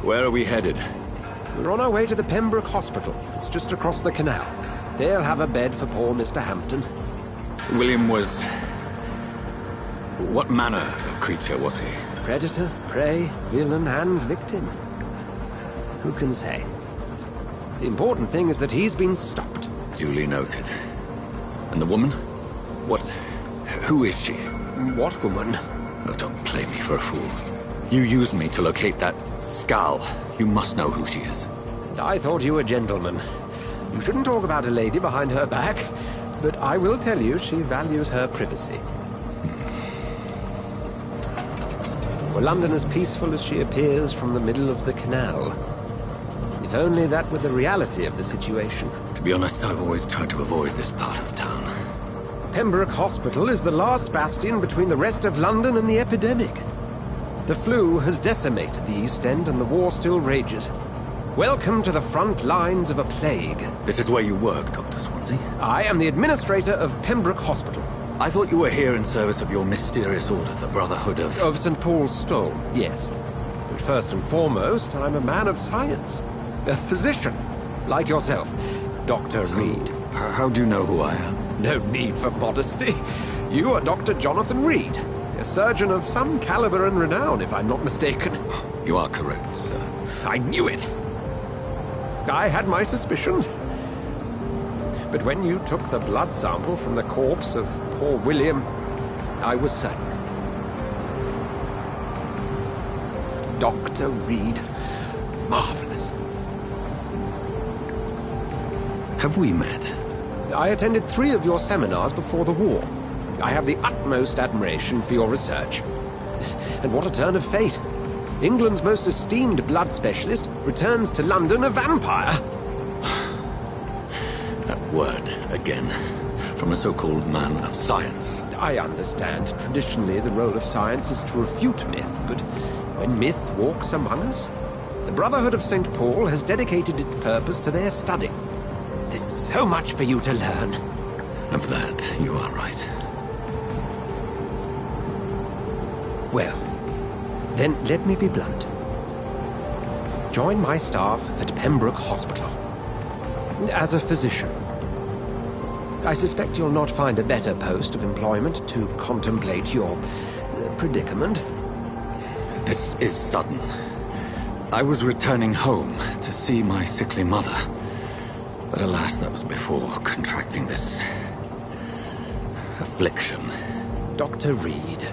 Where are we headed? We're on our way to the Pembroke Hospital. It's just across the canal. They'll have a bed for poor Mr. Hampton. William was... What manner of creature was he? Predator, prey, villain, and victim. Who can say? The important thing is that he's been stopped. Duly noted. And the woman? What... who is she? What woman? Oh, don't play me for a fool. You used me to locate that skull. You must know who she is. And I thought you a gentleman. You shouldn't talk about a lady behind her back, but I will tell you she values her privacy. Were London as peaceful as she appears from the middle of the canal? If only that were the reality of the situation. To be honest, I've always tried to avoid this part of town. Pembroke Hospital is the last bastion between the rest of London and the epidemic. The flu has decimated the East End and the war still rages. Welcome to the front lines of a plague. This is where you work, Dr. Swansea? I am the administrator of Pembroke Hospital. I thought you were here in service of your mysterious order, the Brotherhood of... Of St. Paul's Stole, yes. But first and foremost, I'm a man of science. A physician, like yourself, Dr. Reed. How do you know who I am? No need for modesty. You are Dr. Jonathan Reed, a surgeon of some caliber and renown, if I'm not mistaken. You are correct, sir. I knew it! I had my suspicions. But when you took the blood sample from the corpse of poor William, I was certain. Dr. Reed. Marvelous. Have we met? I attended 3 of your seminars before the war. I have the utmost admiration for your research. And what a turn of fate. England's most esteemed blood specialist returns to London a vampire. That word, again. From a so-called man of science. I understand. Traditionally, the role of science is to refute myth, but when myth walks among us, the Brotherhood of St. Paul has dedicated its purpose to their study. There's so much for you to learn. Of that, you are right. Well, then let me be blunt. Join my staff at Pembroke Hospital. As a physician. I suspect you'll not find a better post of employment to contemplate your predicament. This is sudden. I was returning home to see my sickly mother. But alas, that was before contracting this... affliction. Dr. Reed,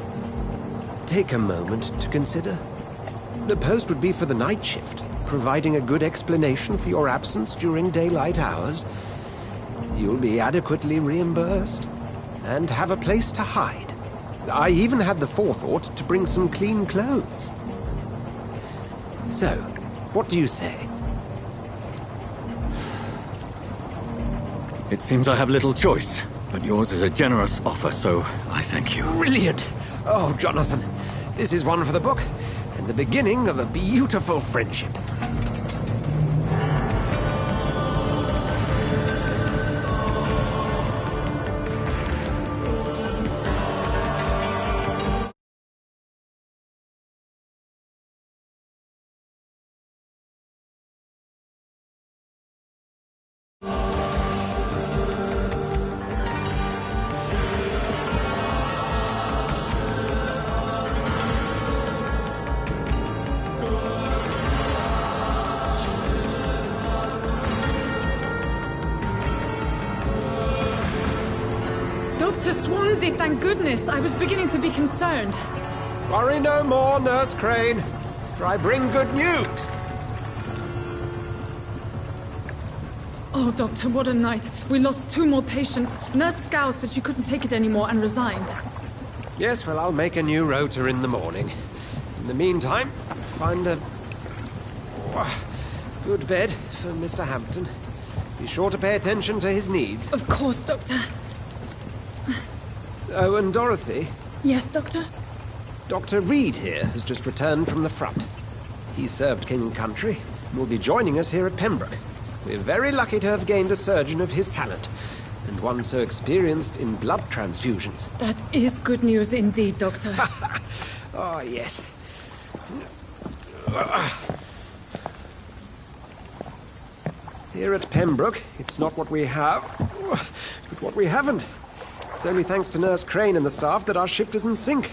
take a moment to consider. The post would be for the night shift, providing a good explanation for your absence during daylight hours. You'll be adequately reimbursed, and have a place to hide. I even had the forethought to bring some clean clothes. So, what do you say? It seems I have little choice, but yours is a generous offer, so I thank you. Brilliant! Oh, Jonathan, this is one for the book, and the beginning of a beautiful friendship. Dr. Swansea, thank goodness. I was beginning to be concerned. Worry no more, Nurse Crane, for I bring good news. Oh, Doctor, what a night. We lost 2 more patients. Nurse Scow said she couldn't take it anymore and resigned. Yes, well, I'll make a new rota in the morning. In the meantime, find a good bed for Mr. Hampton. Be sure to pay attention to his needs. Of course, Doctor. Oh, and Dorothy? Yes, Doctor? Dr. Reed here has just returned from the front. He served King and Country and will be joining us here at Pembroke. We're very lucky to have gained a surgeon of his talent, and one so experienced in blood transfusions. That is good news indeed, Doctor. Oh, yes. Here at Pembroke, it's not what we have, but what we haven't. It's only thanks to Nurse Crane and the staff that our ship doesn't sink.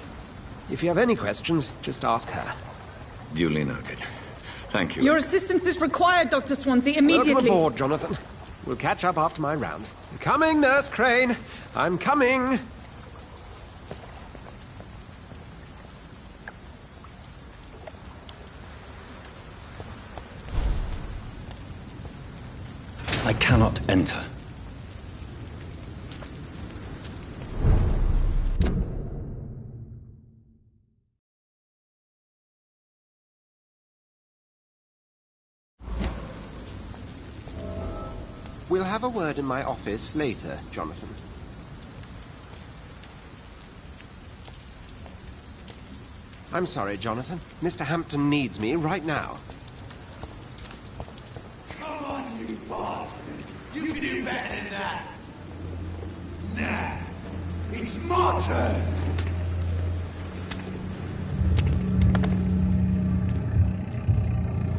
If you have any questions, just ask her. Duly noted. Thank you. Your assistance is required, Dr. Swansea, immediately. Welcome aboard, Jonathan. We'll catch up after my rounds. Coming, Nurse Crane. I'm coming. I cannot enter. We'll have a word in my office later, Jonathan. I'm sorry, Jonathan. Mr. Hampton needs me right now. Come on, you bastard! You can do better than that! Nah, it's my turn!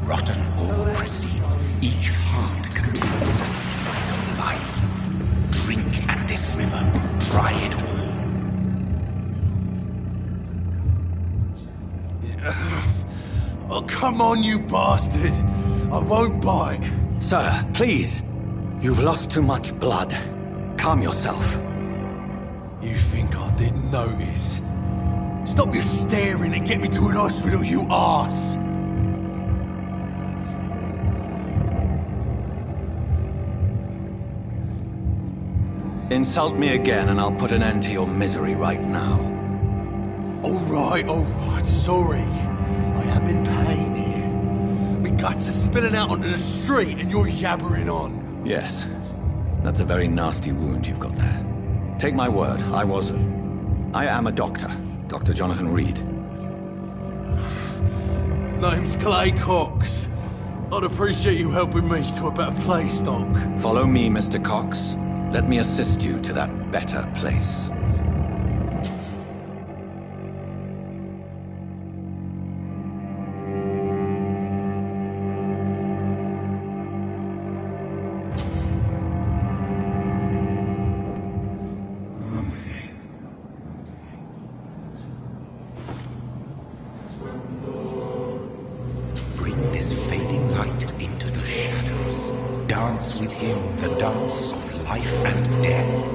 Rotten or pristine, each heart contains the sweat of life. Drink at this river, try it all. Oh, come on, you bastard! I won't bite! Sir, please. You've lost too much blood. Calm yourself. You think I didn't notice? Stop your staring and get me to an hospital, you arse! Insult me again and I'll put an end to your misery right now. Alright, sorry. I am in pain here. My guts are spilling out onto the street and you're yabbering on. Yes. That's a very nasty wound you've got there. Take my word, I am a doctor. Dr. Jonathan Reed. Name's Clay Cox. I'd appreciate you helping me to a better place, Doc. Follow me, Mr. Cox. Let me assist you to that better place. Bring this fading light into the shadows. Dance with him the dance of life and death.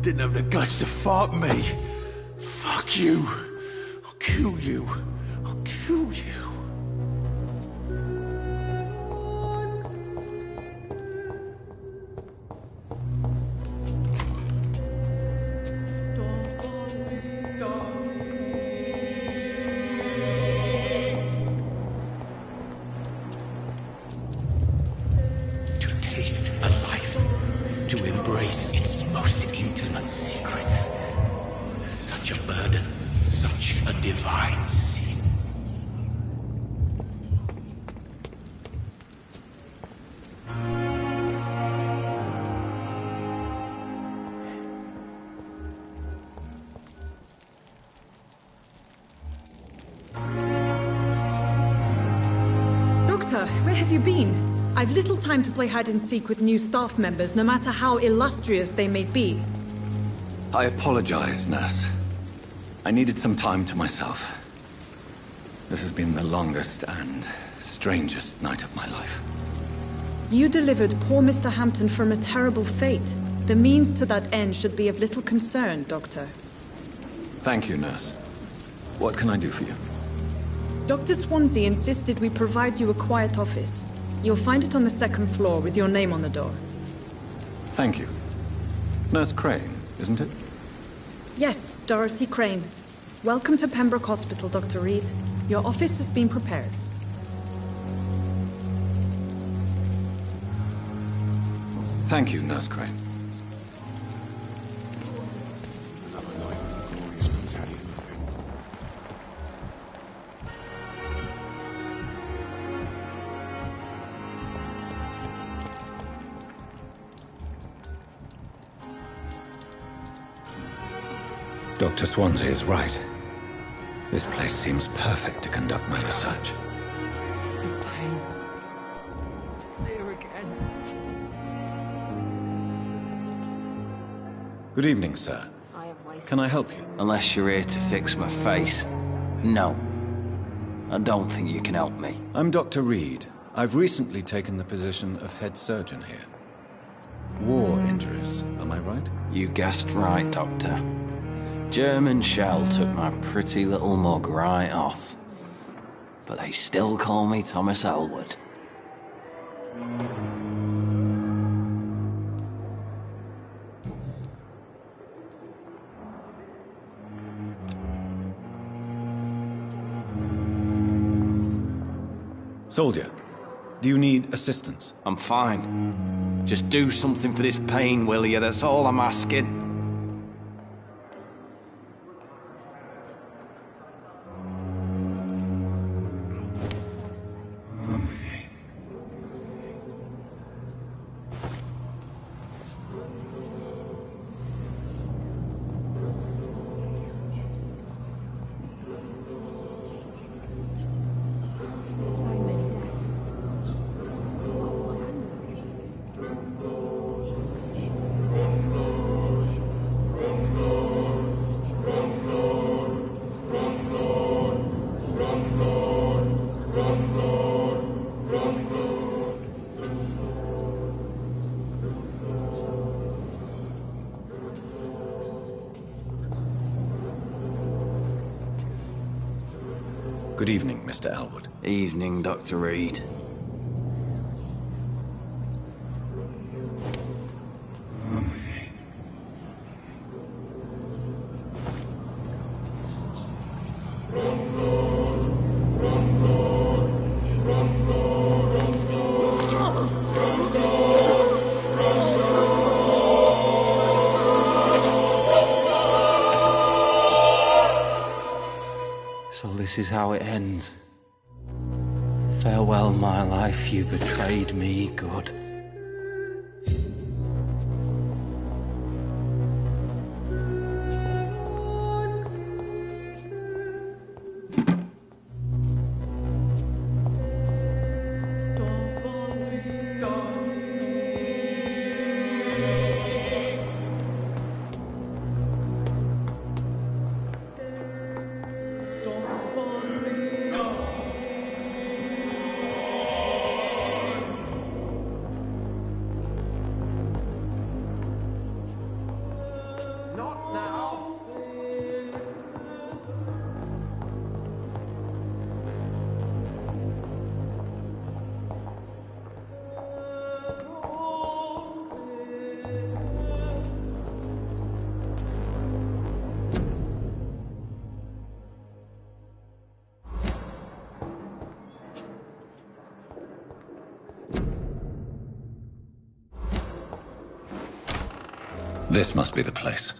Didn't have the guts to fight me. Fuck you. I'll kill you. I'll kill you. To taste a life, to embrace its most intimate secrets. Such a burden, such a divine sin. Doctor, where have you been? I've little time to play hide-and-seek with new staff members, no matter how illustrious they may be. I apologize, nurse. I needed some time to myself. This has been the longest and strangest night of my life. You delivered poor Mr. Hampton from a terrible fate. The means to that end should be of little concern, Doctor. Thank you, nurse. What can I do for you? Dr. Swansea insisted we provide you a quiet office. You'll find it on the second floor with your name on the door. Thank you. Nurse Crane, isn't it? Yes, Dorothy Crane. Welcome to Pembroke Hospital, Dr. Reed. Your office has been prepared. Thank you, Nurse Crane. Dr. Swansea is right. This place seems perfect to conduct my research. The pain. There again. Good evening, sir. Can I help you? Unless you're here to fix my face. No. I don't think you can help me. I'm Dr. Reed. I've recently taken the position of head surgeon here. War injuries, am I right? You guessed right, Doctor. German shell took my pretty little mug right off. But they still call me Thomas Elwood. Soldier, do you need assistance? I'm fine. Just do something for this pain, will you? That's all I'm asking. Good evening, Mr. Elwood. Evening, Dr. Reed. So this is how it ends. Farewell, my life, you betrayed me, good. Not now! This must be the place.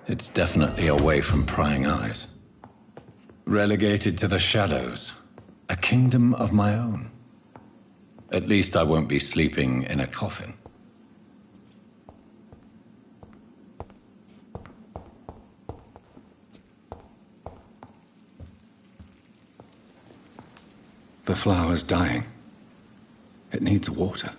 It's definitely away from prying eyes. Relegated to the shadows. A kingdom of my own. At least I won't be sleeping in a coffin. The flower's dying. It needs water.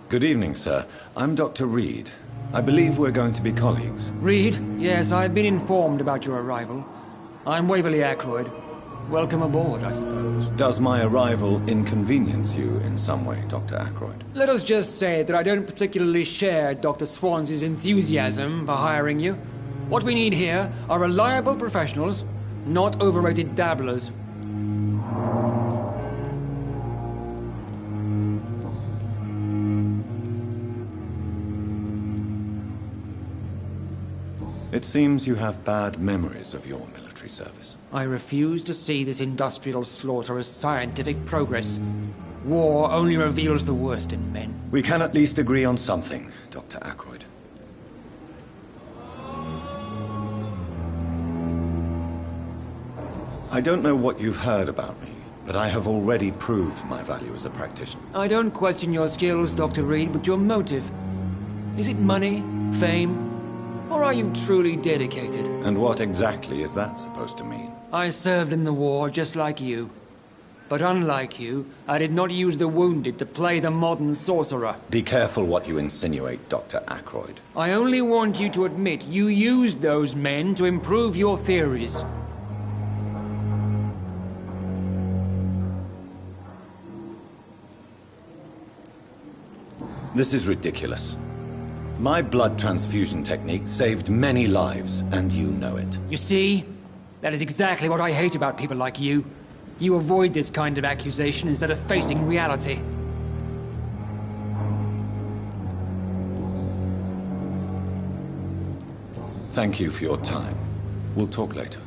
Good evening, sir. I'm Dr. Reed. I believe we're going to be colleagues. Reed? Yes, I've been informed about your arrival. I'm Waverly Ackroyd. Welcome aboard, I suppose. Does my arrival inconvenience you in some way, Dr. Ackroyd? Let us just say that I don't particularly share Dr. Swans's enthusiasm for hiring you. What we need here are reliable professionals, not overrated dabblers. It seems you have bad memories of your military service. I refuse to see this industrial slaughter as scientific progress. War only reveals the worst in men. We can at least agree on something, Dr. Ackroyd. I don't know what you've heard about me, but I have already proved my value as a practitioner. I don't question your skills, Dr. Reed, but your motive. Is it money, fame, or are you truly dedicated? And what exactly is that supposed to mean? I served in the war just like you. But unlike you, I did not use the wounded to play the modern sorcerer. Be careful what you insinuate, Dr. Ackroyd. I only want you to admit you used those men to improve your theories. This is ridiculous. My blood transfusion technique saved many lives, and you know it. You see? That is exactly what I hate about people like you. You avoid this kind of accusation instead of facing reality. Thank you for your time. We'll talk later.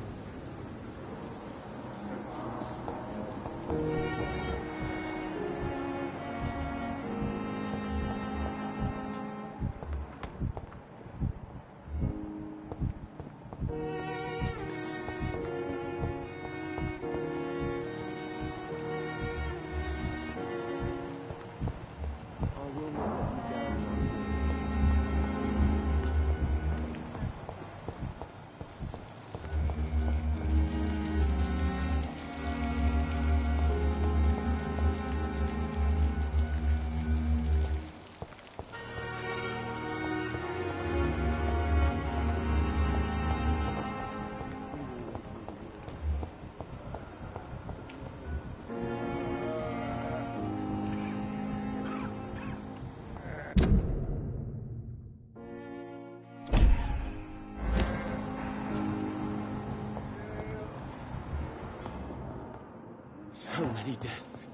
So many deaths.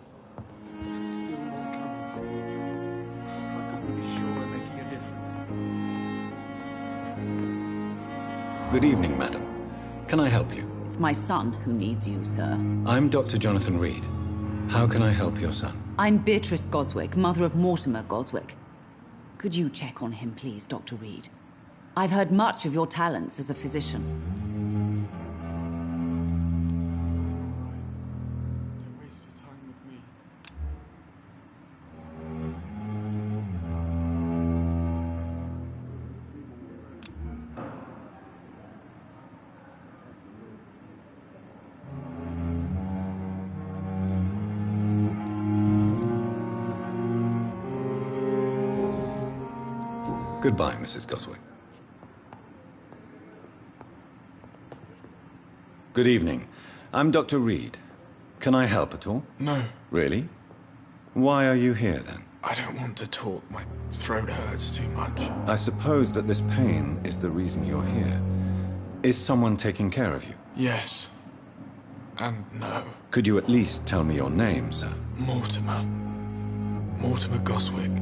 And still more coming. How can we be sure we're making a difference? Good evening, madam. Can I help you? It's my son who needs you, sir. I'm Dr. Jonathan Reed. How can I help your son? I'm Beatrice Goswick, mother of Mortimer Goswick. Could you check on him, please, Dr. Reed? I've heard much of your talents as a physician. Don't waste your time with me. Goodbye, Mrs. Goswick. Good evening. I'm Dr. Reed. Can I help at all? No, Really? Why are you here, then? I don't want to talk. My throat hurts too much. I suppose that this pain is the reason you're here. Is someone taking care of you? Yes. And no. Could you at least tell me your name, sir? Mortimer. Mortimer Goswick.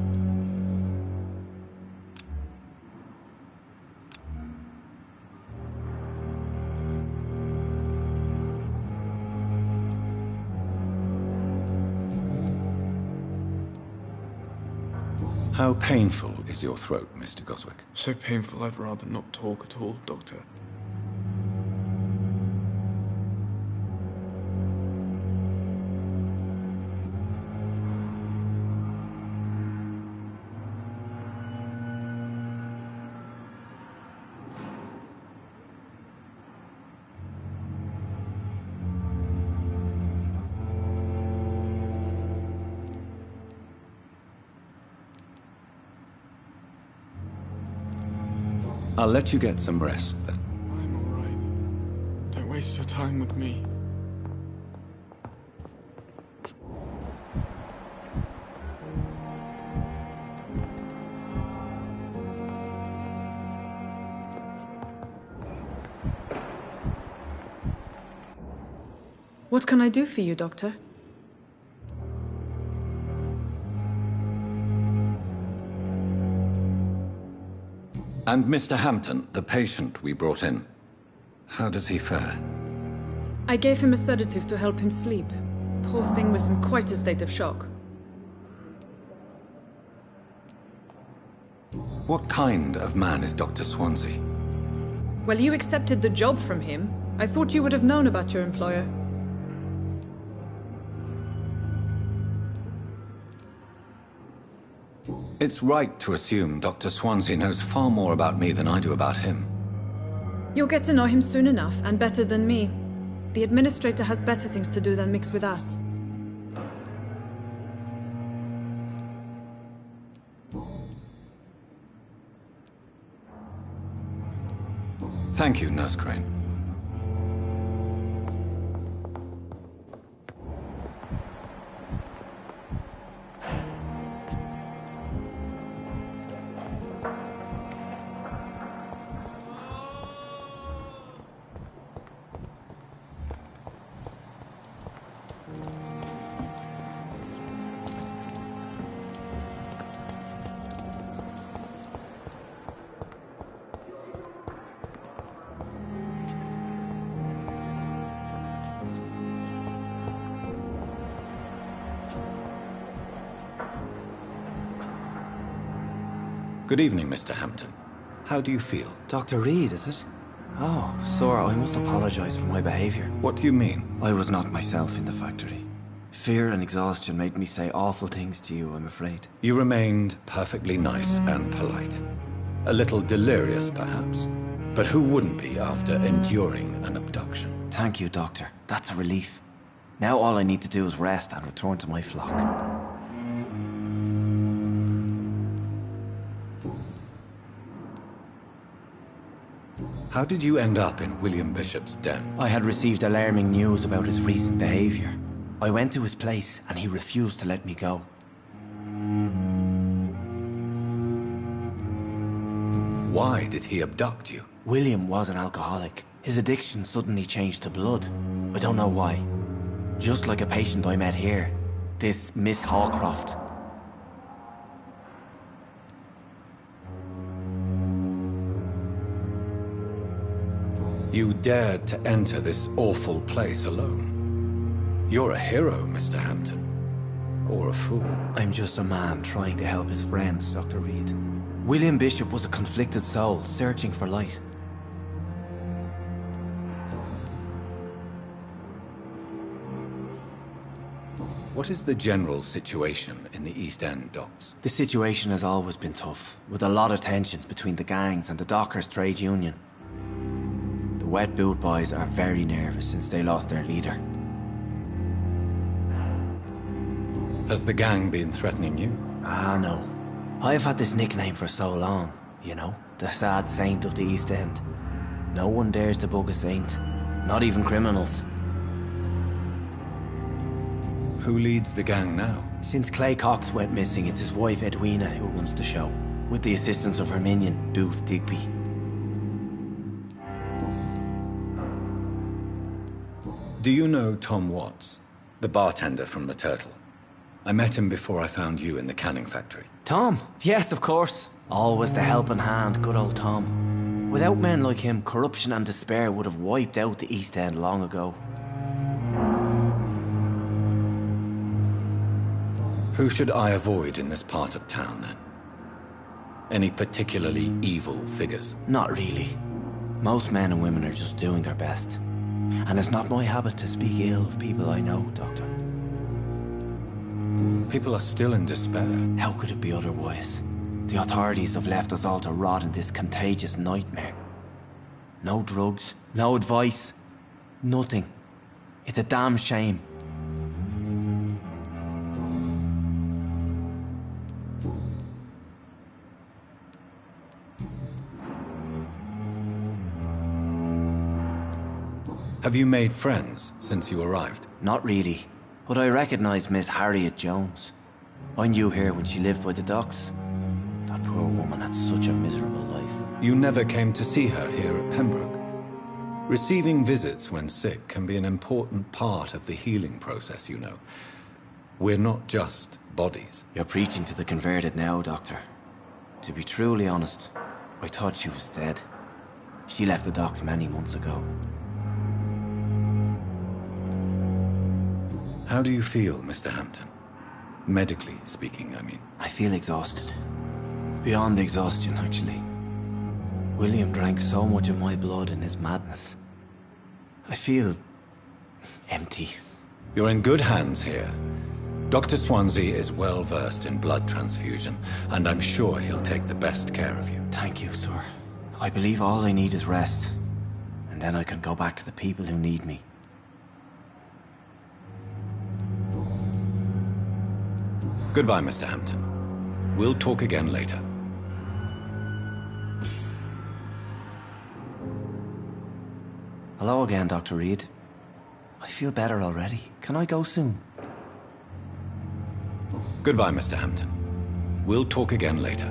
How painful is your throat, Mr. Goswick? So painful I'd rather not talk at all, Doctor. I'll let you get some rest, then. I'm all right. Don't waste your time with me. What can I do for you, Doctor? And Mr. Hampton, the patient we brought in. How does he fare? I gave him a sedative to help him sleep. Poor thing was in quite a state of shock. What kind of man is Dr. Swansea? Well, you accepted the job from him. I thought you would have known about your employer. It's right to assume Dr. Swansea knows far more about me than I do about him. You'll get to know him soon enough, and better than me. The administrator has better things to do than mix with us. Thank you, Nurse Crane. Good evening, Mr. Hampton. How do you feel? Dr. Reed, is it? Oh, sir, I must apologize for my behavior. What do you mean? I was not myself in the factory. Fear and exhaustion made me say awful things to you, I'm afraid. You remained perfectly nice and polite. A little delirious, perhaps. But who wouldn't be after enduring an abduction? Thank you, Doctor. That's a relief. Now all I need to do is rest and return to my flock. How did you end up in William Bishop's den? I had received alarming news about his recent behavior. I went to his place and he refused to let me go. Why did he abduct you? William was an alcoholic. His addiction suddenly changed to blood. I don't know why. Just like a patient I met here. This Miss Hawcroft. You dared to enter this awful place alone. You're a hero, Mr. Hampton. Or a fool. I'm just a man trying to help his friends, Dr. Reed. William Bishop was a conflicted soul, searching for light. What is the general situation in the East End docks? The situation has always been tough, with a lot of tensions between the gangs and the dockers' trade union. The Wet Boot Boys are very nervous since they lost their leader. Has the gang been threatening you? Ah, no. I've had this nickname for so long, you know, the sad saint of the East End. No one dares to bug a saint, not even criminals. Who leads the gang now? Since Clay Cox went missing, it's his wife Edwina who runs the show, with the assistance of her minion, Booth Digby. Do you know Tom Watts, the bartender from the Turtle? I met him before I found you in the canning factory. Tom? Yes, of course. Always the helping hand, good old Tom. Without men like him, corruption and despair would have wiped out the East End long ago. Who should I avoid in this part of town, then? Any particularly evil figures? Not really. Most men and women are just doing their best. And it's not my habit to speak ill of people I know, Doctor. People are still in despair. How could it be otherwise? The authorities have left us all to rot in this contagious nightmare. No drugs, no advice, nothing. It's a damn shame. Have you made friends since you arrived? Not really, but I recognize Miss Harriet Jones. I knew her when she lived by the docks. That poor woman had such a miserable life. You never came to see her here at Pembroke. Receiving visits when sick can be an important part of the healing process, you know. We're not just bodies. You're preaching to the converted now, Doctor. To be truly honest, I thought she was dead. She left the docks many months ago. How do you feel, Mr. Hampton? Medically speaking, I mean. I feel exhausted. Beyond exhaustion, actually. William drank so much of my blood in his madness. I feel empty. You're in good hands here. Dr. Swansea is well versed in blood transfusion, and I'm sure he'll take the best care of you. Thank you, sir. I believe all I need is rest, and then I can go back to the people who need me. Goodbye, Mr. Hampton. We'll talk again later. Hello again, Dr. Reed. I feel better already. Can I go soon? Goodbye, Mr. Hampton. We'll talk again later.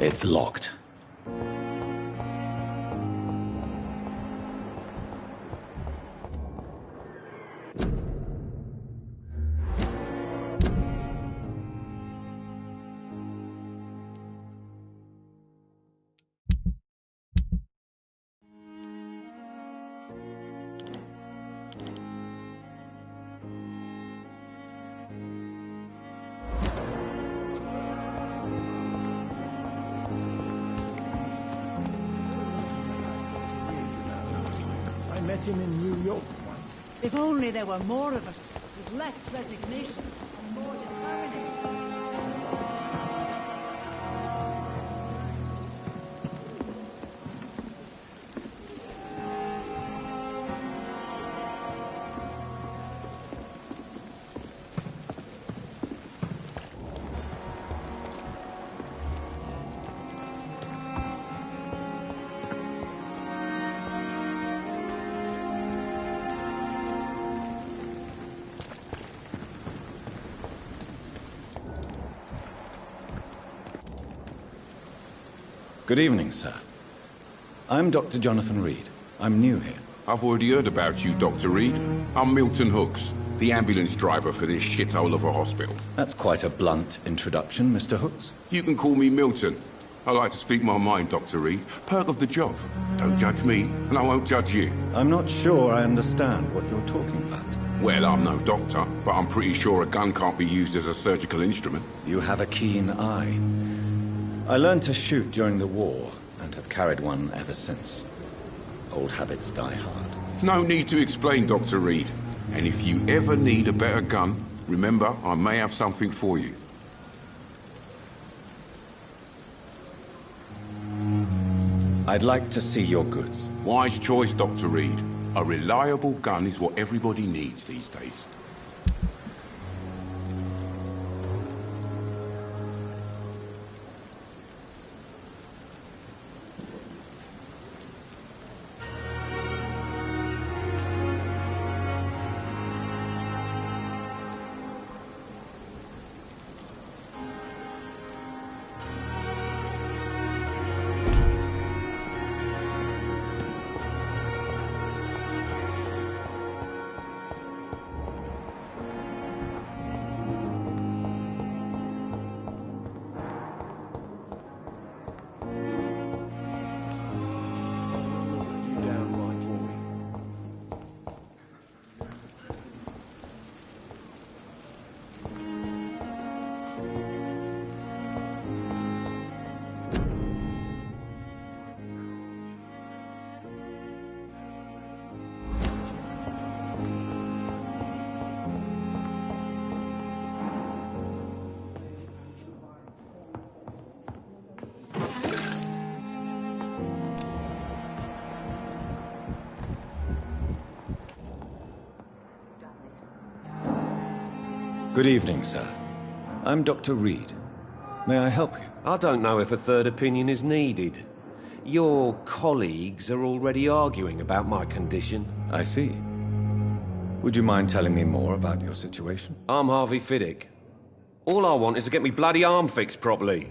It's locked. Met him in New York once. If only there were more of us, with less resignation and more determination. Good evening, sir. I'm Dr. Jonathan Reed. I'm new here. I've already heard about you, Dr. Reed. I'm Milton Hooks, the ambulance driver for this shithole of a hospital. That's quite a blunt introduction, Mr. Hooks. You can call me Milton. I like to speak my mind, Dr. Reed. Perk of the job. Don't judge me, and I won't judge you. I'm not sure I understand what you're talking about. Well, I'm no doctor, but I'm pretty sure a gun can't be used as a surgical instrument. You have a keen eye. I learned to shoot during the war, and have carried one ever since. Old habits die hard. No need to explain, Dr. Reed. And if you ever need a better gun, remember, I may have something for you. I'd like to see your goods. Wise choice, Dr. Reed. A reliable gun is what everybody needs these days. Good evening, sir. I'm Dr. Reed. May I help you? I don't know if a third opinion is needed. Your colleagues are already arguing about my condition. I see. Would you mind telling me more about your situation? I'm Harvey Fiddick. All I want is to get me bloody arm fixed properly.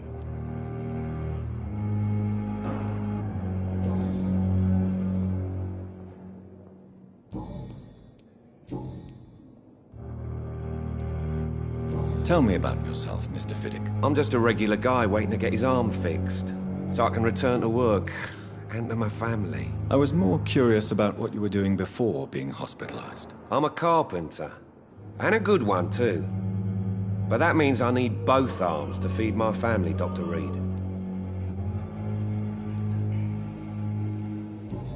Tell me about yourself, Mr. Fiddick. I'm just a regular guy waiting to get his arm fixed, so I can return to work and to my family. I was more curious about what you were doing before being hospitalized. I'm a carpenter, and a good one too. But that means I need both arms to feed my family, Dr. Reed.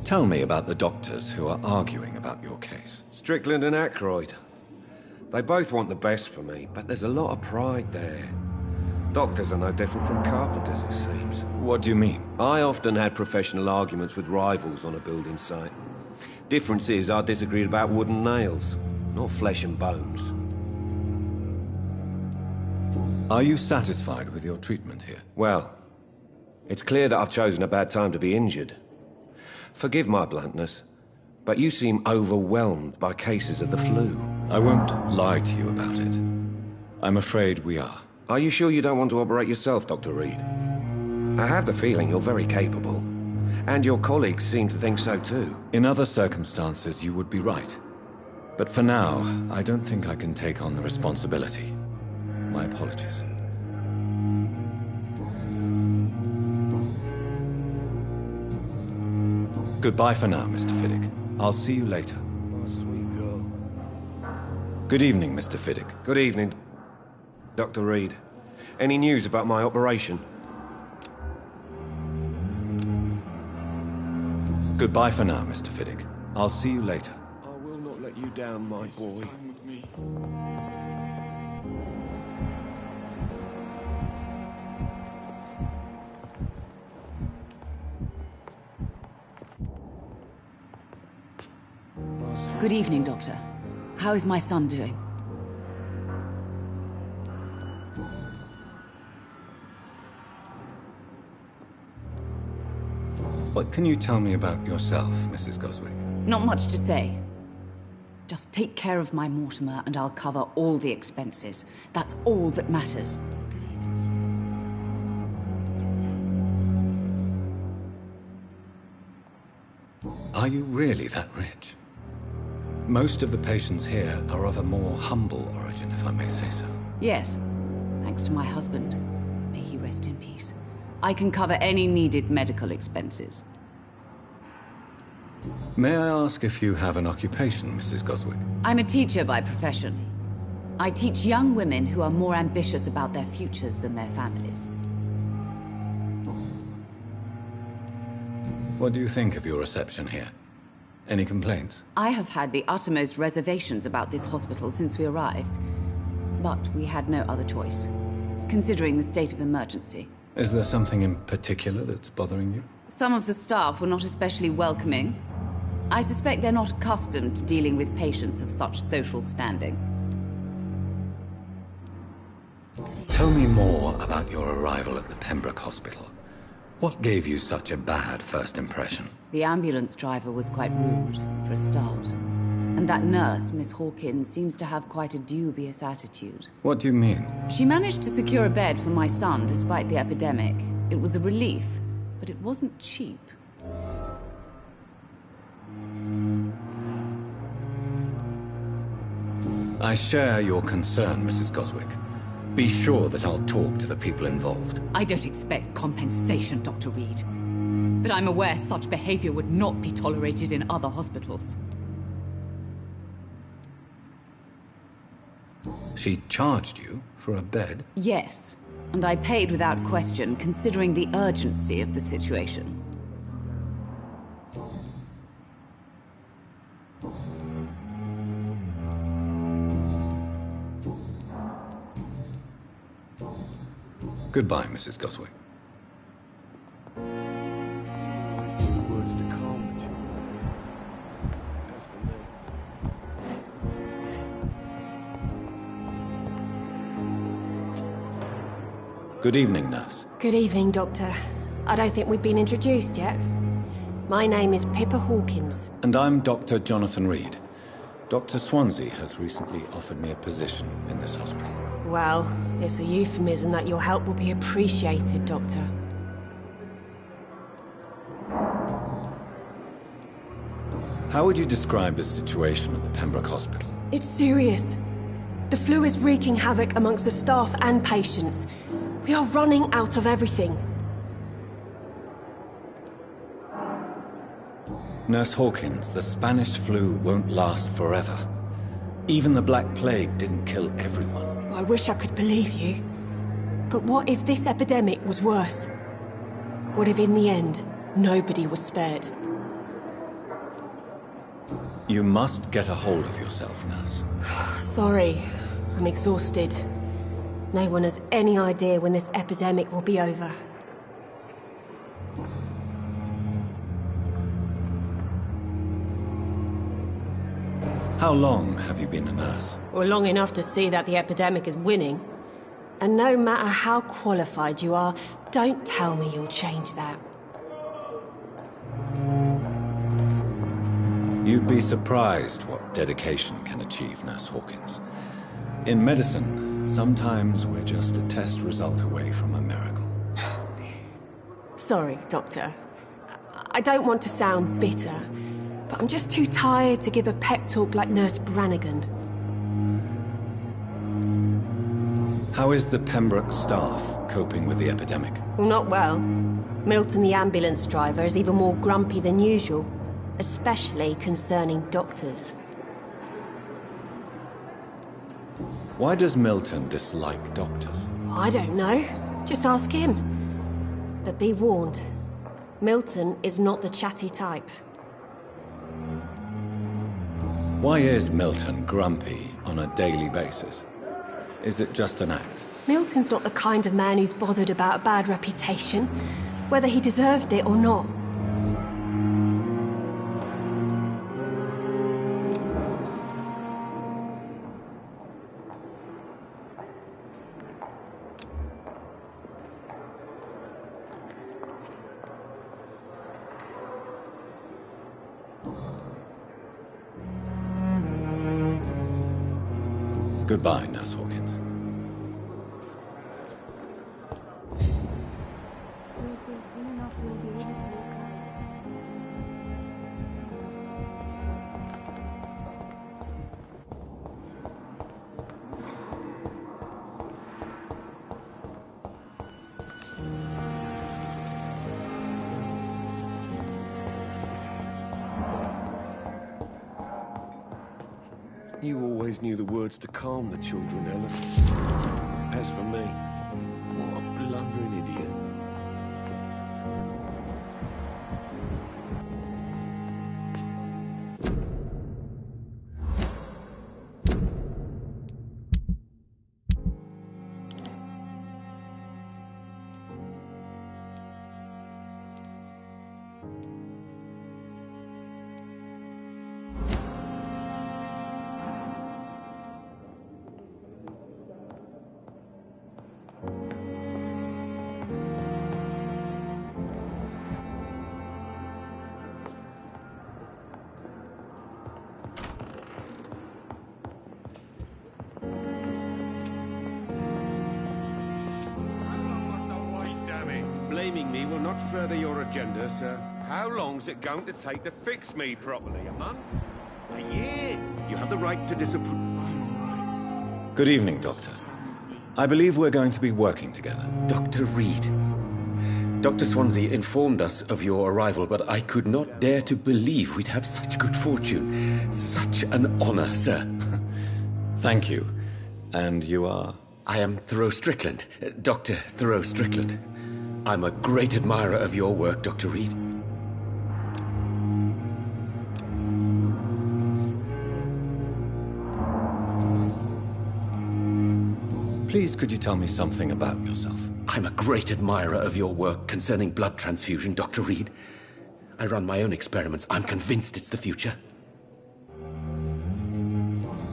Tell me about the doctors who are arguing about your case. Strickland and Aykroyd. They both want the best for me, but there's a lot of pride there. Doctors are no different from carpenters, it seems. What do you mean? I often had professional arguments with rivals on a building site. Difference is, I disagreed about wooden nails, not flesh and bones. Are you satisfied with your treatment here? Well, it's clear that I've chosen a bad time to be injured. Forgive my bluntness, but you seem overwhelmed by cases of the flu. I won't lie to you about it. I'm afraid we are. Are you sure you don't want to operate yourself, Dr. Reed? I have the feeling you're very capable, and your colleagues seem to think so too. In other circumstances, you would be right. But for now, I don't think I can take on the responsibility. My apologies. Goodbye for now, Mr. Fiddick. I'll see you later. Oh, sweet girl. Good evening, Mr. Fiddick. Good evening, Dr. Reed. Any news about my operation? Goodbye for now, Mr. Fiddick. I'll see you later. I will not let you down, my boy. Good evening, Doctor. How is my son doing? What can you tell me about yourself, Mrs. Goswick? Not much to say. Just take care of my Mortimer and I'll cover all the expenses. That's all that matters. Are you really that rich? Most of the patients here are of a more humble origin, if I may say so. Yes, thanks to my husband. May he rest in peace. I can cover any needed medical expenses. May I ask if you have an occupation, Mrs. Goswick? I'm a teacher by profession. I teach young women who are more ambitious about their futures than their families. What do you think of your reception here? Any complaints? I have had the uttermost reservations about this hospital since we arrived. But we had no other choice, considering the state of emergency. Is there something in particular that's bothering you? Some of the staff were not especially welcoming. I suspect they're not accustomed to dealing with patients of such social standing. Tell me more about your arrival at the Pembroke Hospital. What gave you such a bad first impression? The ambulance driver was quite rude, for a start. And that nurse, Miss Hawkins, seems to have quite a dubious attitude. What do you mean? She managed to secure a bed for my son despite the epidemic. It was a relief, but it wasn't cheap. I share your concern, Mrs. Goswick. Be sure that I'll talk to the people involved. I don't expect compensation, Dr. Reed. But I'm aware such behavior would not be tolerated in other hospitals. She charged you for a bed? Yes, and I paid without question, considering the urgency of the situation. Goodbye, Mrs. Goswick. Words to calm Good evening, nurse. Good evening, Doctor. I don't think we've been introduced yet. My name is Pippa Hawkins. And I'm Dr. Jonathan Reed. Dr. Swansea has recently offered me a position in this hospital. Well, it's a euphemism that your help will be appreciated, Doctor. How would you describe the situation at the Pembroke Hospital? It's serious. The flu is wreaking havoc amongst the staff and patients. We are running out of everything. Nurse Hawkins, the Spanish flu won't last forever. Even the Black Plague didn't kill everyone. I wish I could believe you. But what if this epidemic was worse? What if in the end, nobody was spared? You must get a hold of yourself, Nurse. Sorry, I'm exhausted. No one has any idea when this epidemic will be over. How long have you been a nurse? Well, long enough to see that the epidemic is winning. And no matter how qualified you are, don't tell me you'll change that. You'd be surprised what dedication can achieve, Nurse Hawkins. In medicine, sometimes we're just a test result away from a miracle. Sorry, Doctor. I don't want to sound bitter, but I'm just too tired to give a pep talk like Nurse Brannigan. How is the Pembroke staff coping with the epidemic? Well, not well. Milton, the ambulance driver, is even more grumpy than usual, especially concerning doctors. Why does Milton dislike doctors? I don't know. Just ask him. But be warned, Milton is not the chatty type. Why is Milton grumpy on a daily basis? Is it just an act? Milton's not the kind of man who's bothered about a bad reputation, whether he deserved it or not. Goodbye, Nurse Hawkins. You always knew the words to calm the children, Ellen. As for me, what a blundering idiot. Blaming me will not further your agenda, sir. How long's it going to take to fix me properly? A month? A year? You have the right to disapprove. Good evening, Doctor. I believe we're going to be working together. Dr. Reed. Dr. Swansea informed us of your arrival, but I could not dare to believe we'd have such good fortune. Such an honor, sir. Thank you. And you are? I am Thoreau Strickland, Dr. Thoreau Strickland. I'm a great admirer of your work, Dr. Reed. Please, could you tell me something about yourself? I'm a great admirer of your work concerning blood transfusion, Dr. Reed. I run my own experiments. I'm convinced it's the future.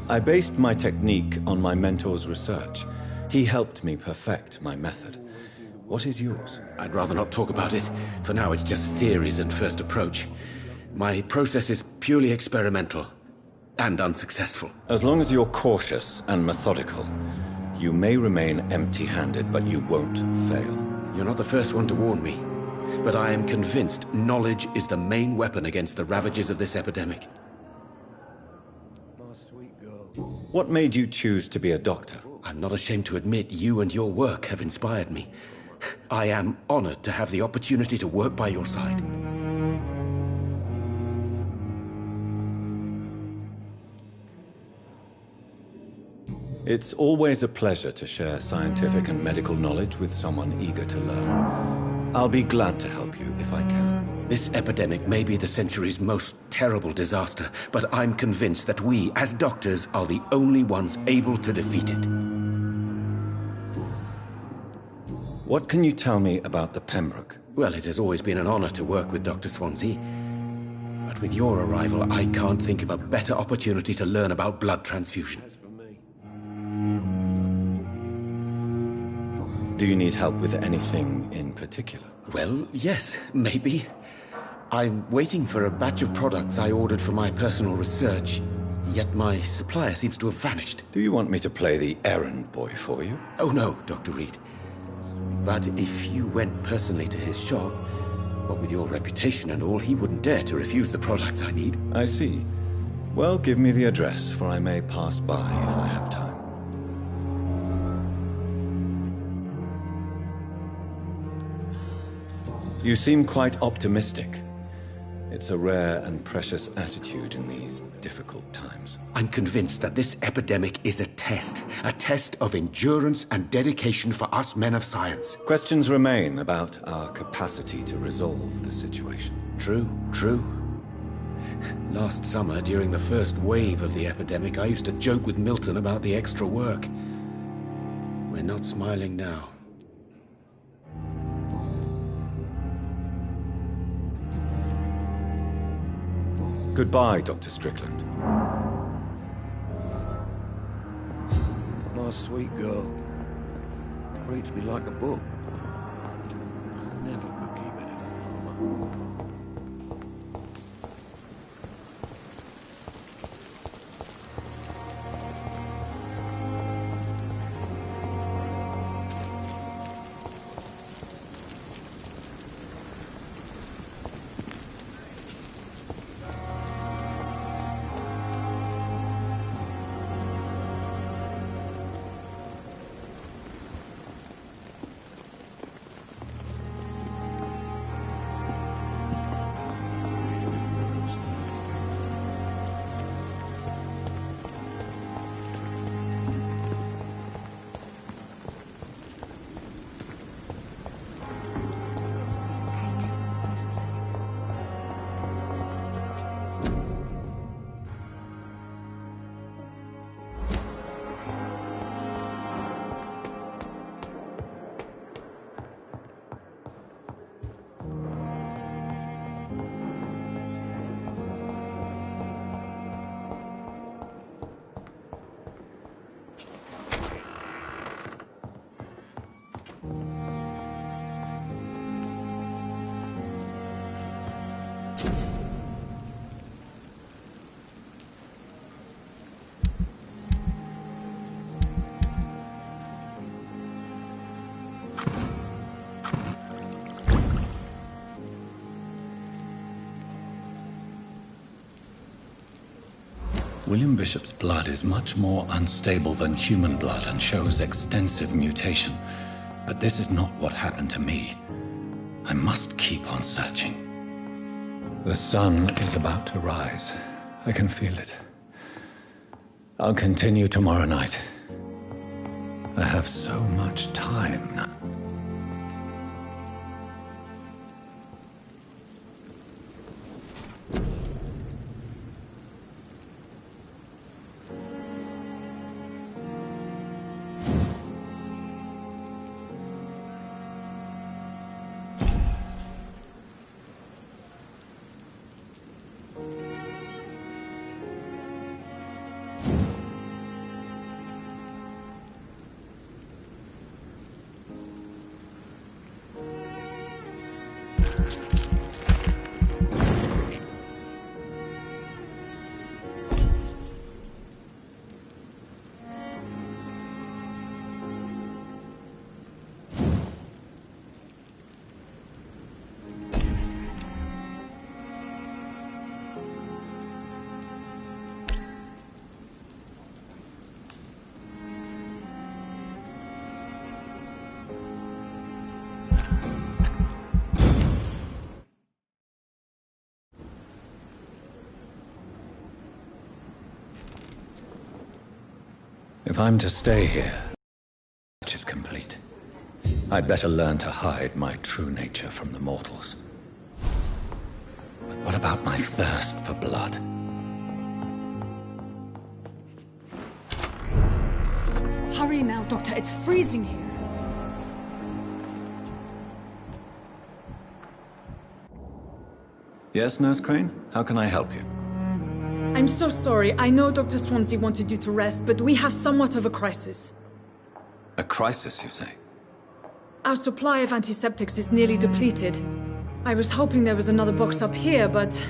I based my technique on my mentor's research. He helped me perfect my method. What is yours? I'd rather not talk about it. For now, it's just theories and first approach. My process is purely experimental and unsuccessful. As long as you're cautious and methodical, you may remain empty-handed, but you won't fail. You're not the first one to warn me, but I am convinced knowledge is the main weapon against the ravages of this epidemic. What made you choose to be a doctor? I'm not ashamed to admit you and your work have inspired me. I am honored to have the opportunity to work by your side. It's always a pleasure to share scientific and medical knowledge with someone eager to learn. I'll be glad to help you if I can. This epidemic may be the century's most terrible disaster, but I'm convinced that we, as doctors, are the only ones able to defeat it. What can you tell me about the Pembroke? Well, it has always been an honor to work with Dr. Swansea. But with your arrival, I can't think of a better opportunity to learn about blood transfusion. Do you need help with anything in particular? Well, yes, maybe. I'm waiting for a batch of products I ordered for my personal research, yet my supplier seems to have vanished. Do you want me to play the errand boy for you? Oh no, Dr. Reed. But if you went personally to his shop, what with your reputation and all, he wouldn't dare to refuse the products I need. I see. Well, give me the address, for I may pass by if I have time. You seem quite optimistic. It's a rare and precious attitude in these difficult times. I'm convinced that this epidemic is a test of endurance and dedication for us men of science. Questions remain about our capacity to resolve the situation. True. Last summer, during the first wave of the epidemic, I used to joke with Milton about the extra work. We're not smiling now. Goodbye, Dr. Strickland. My sweet girl. Reads me like a book. I never could keep anything from her. William Bishop's blood is much more unstable than human blood and shows extensive mutation. But this is not what happened to me. I must keep on searching. The sun is about to rise. I can feel it. I'll continue tomorrow night. I have so much time now. If I'm to stay here, which is complete, I'd better learn to hide my true nature from the mortals. But what about my thirst for blood? Hurry now, Doctor. It's freezing here. Yes, Nurse Crane? How can I help you? I'm so sorry. I know Dr. Swansea wanted you to rest, but we have somewhat of a crisis. A crisis, you say? Our supply of antiseptics is nearly depleted. I was hoping there was another box up here, but...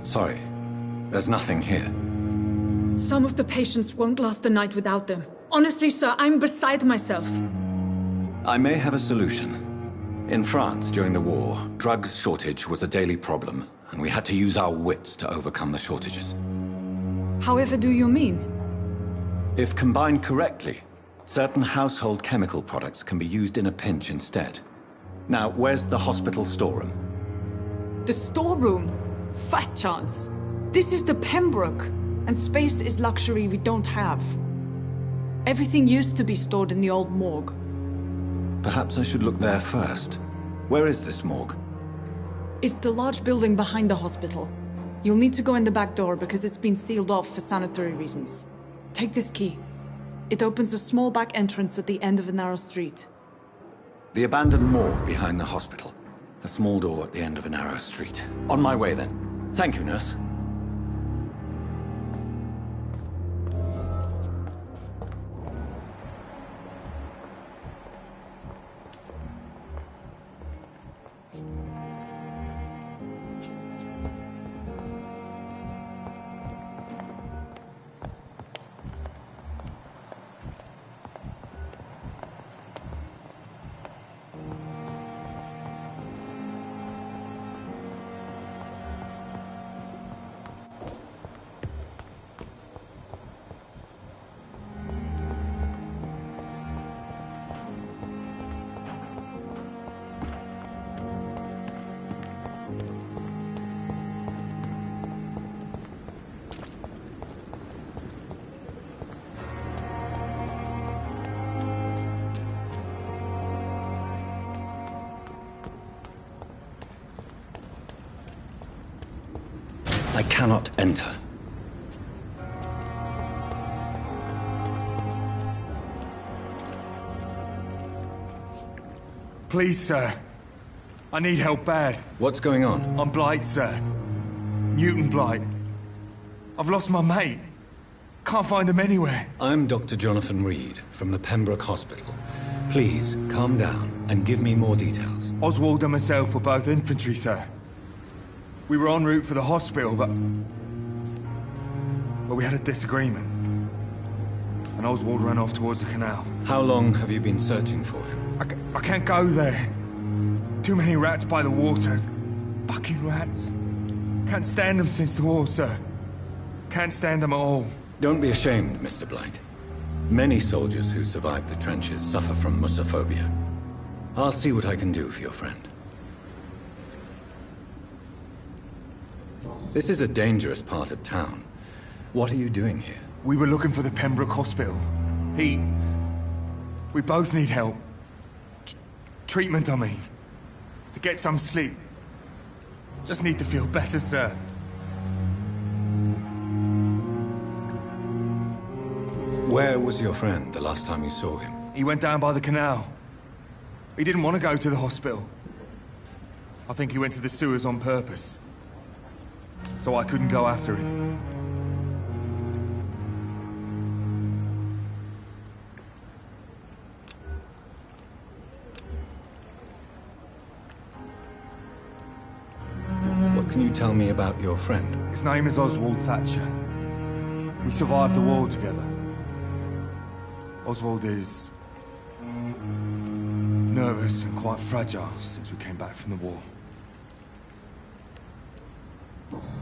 Sorry, there's nothing here. Some of the patients won't last the night without them. Honestly, sir, I'm beside myself. I may have a solution. In France, during the war, drugs shortage was a daily problem, and we had to use our wits to overcome the shortages. However do you mean? If combined correctly, certain household chemical products can be used in a pinch instead. Now, where's the hospital storeroom? The storeroom? Fat chance. This is the Pembroke, and space is luxury we don't have. Everything used to be stored in the old morgue. Perhaps I should look there first. Where is this morgue? It's the large building behind the hospital. You'll need to go in the back door because it's been sealed off for sanitary reasons. Take this key. It opens a small back entrance at the end of a narrow street. The abandoned morgue behind the hospital. A small door at the end of a narrow street. On my way then. Thank you, nurse. I cannot enter. Please, sir. I need help bad. What's going on? I'm Blight, sir. Newton Blight. I've lost my mate. Can't find him anywhere. I'm Dr. Jonathan Reed from the Pembroke Hospital. Please, calm down and give me more details. Oswald and myself were both infantry, sir. We were en route for the hospital, but we had a disagreement. And Oswald ran off towards the canal. How long have you been searching for him? I can't go there. Too many rats by the water. Fucking rats. Can't stand them since the war, sir. Can't stand them at all. Don't be ashamed, Mr. Blight. Many soldiers who survived the trenches suffer from musophobia. I'll see what I can do for your friend. This is a dangerous part of town. What are you doing here? We were looking for the Pembroke Hospital. We both need help. Treatment, I mean. To get some sleep. Just need to feel better, sir. Where was your friend the last time you saw him? He went down by the canal. He didn't want to go to the hospital. I think he went to the sewers on purpose. So I couldn't go after him. What can you tell me about your friend? His name is Oswald Thatcher. We survived the war together. Oswald is nervous and quite fragile since we came back from the war.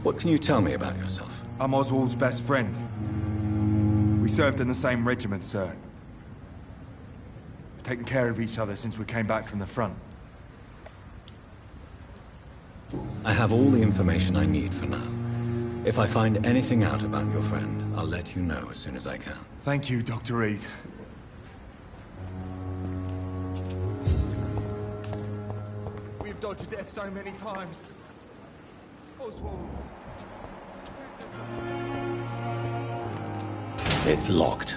What can you tell me about yourself? I'm Oswald's best friend. We served in the same regiment, sir. We've taken care of each other since we came back from the front. I have all the information I need for now. If I find anything out about your friend, I'll let you know as soon as I can. Thank you, Dr. Reed. We've dodged death so many times. Oswald. It's locked.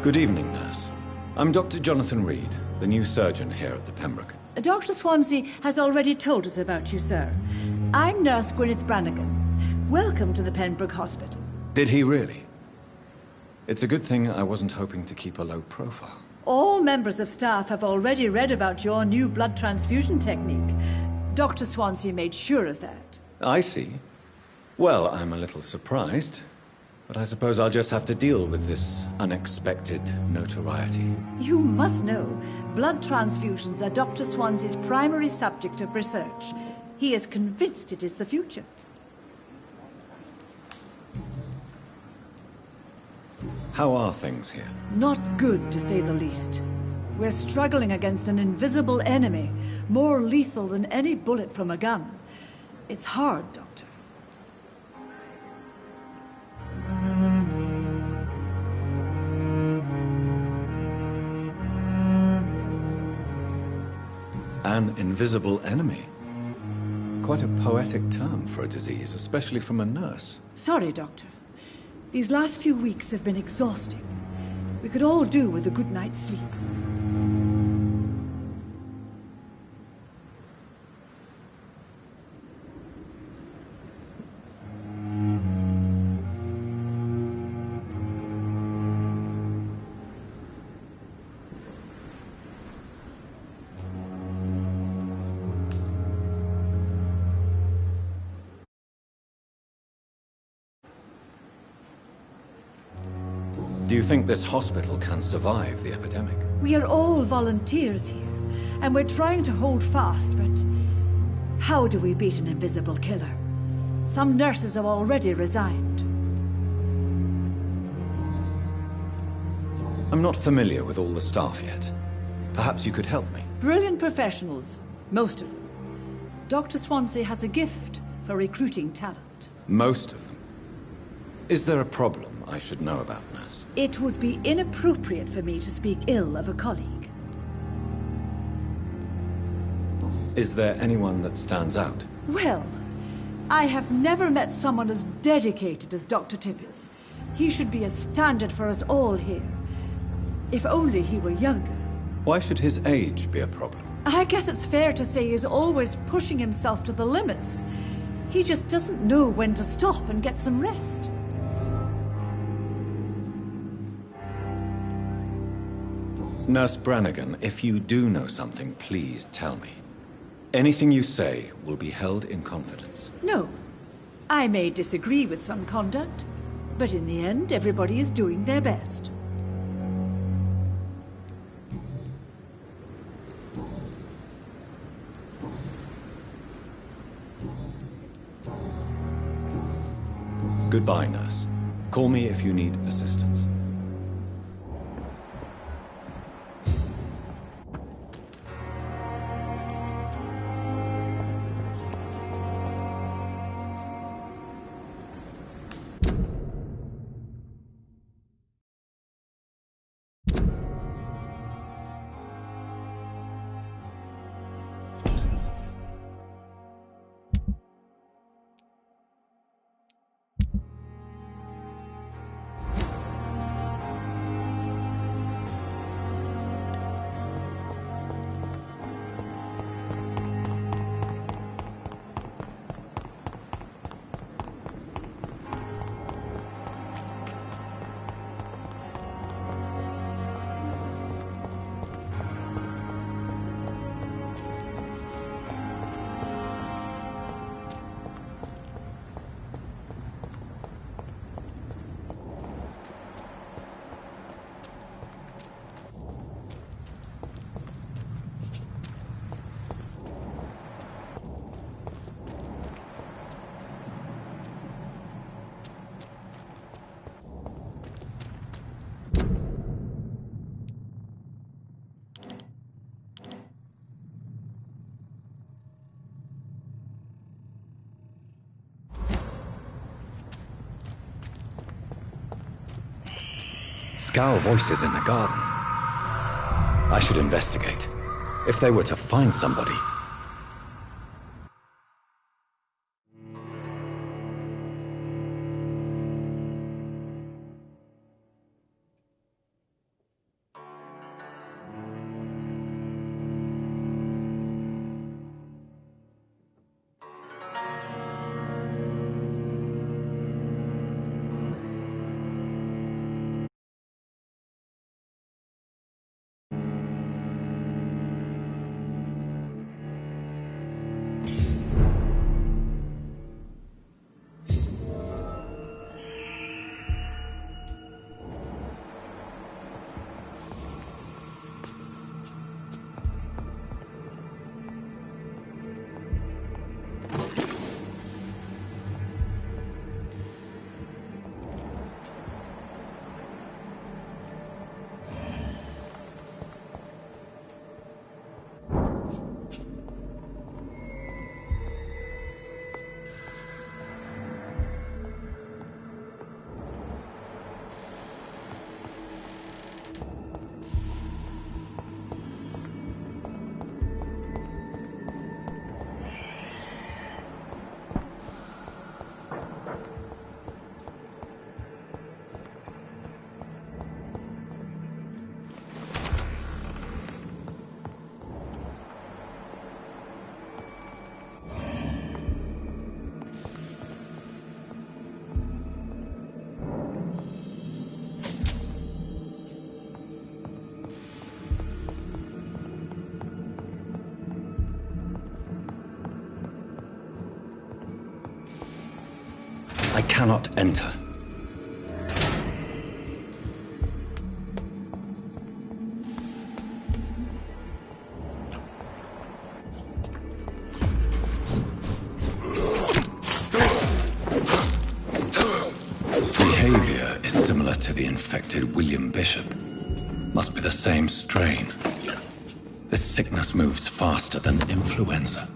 Good evening, nurse. I'm Dr. Jonathan Reed, the new surgeon here at the Pembroke. Dr. Swansea has already told us about you, sir. I'm Nurse Gwyneth Brannigan. Welcome to the Pembroke Hospital. Did he really? It's a good thing I wasn't hoping to keep a low profile. All members of staff have already read about your new blood transfusion technique. Dr. Swansea made sure of that. I see. Well, I'm a little surprised, but I suppose I'll just have to deal with this unexpected notoriety. You must know, blood transfusions are Dr. Swansea's primary subject of research. He is convinced it is the future. How are things here? Not good, to say the least. We're struggling against an invisible enemy, more lethal than any bullet from a gun. It's hard, Doctor. An invisible enemy. Quite a poetic term for a disease, especially from a nurse. Sorry, Doctor. These last few weeks have been exhausting. We could all do with a good night's sleep. Do you think this hospital can survive the epidemic? We are all volunteers here, and we're trying to hold fast, but how do we beat an invisible killer? Some nurses have already resigned. I'm not familiar with all the staff yet. Perhaps you could help me. Brilliant professionals, most of them. Dr. Swansea has a gift for recruiting talent. Most of them. Is there a problem I should know about, nurse? It would be inappropriate for me to speak ill of a colleague. Is there anyone that stands out? Well, I have never met someone as dedicated as Dr. Tippett. He should be a standard for us all here. If only he were younger. Why should his age be a problem? I guess it's fair to say he's always pushing himself to the limits. He just doesn't know when to stop and get some rest. Nurse Brannigan, if you do know something, please tell me. Anything you say will be held in confidence. No. I may disagree with some conduct, but in the end, everybody is doing their best. Goodbye, nurse. Call me if you need assistance. Scowl voices in the garden. I should investigate. If they were to find somebody... I cannot enter. Behavior is similar to the infected William Bishop. Must be the same strain. This sickness moves faster than influenza.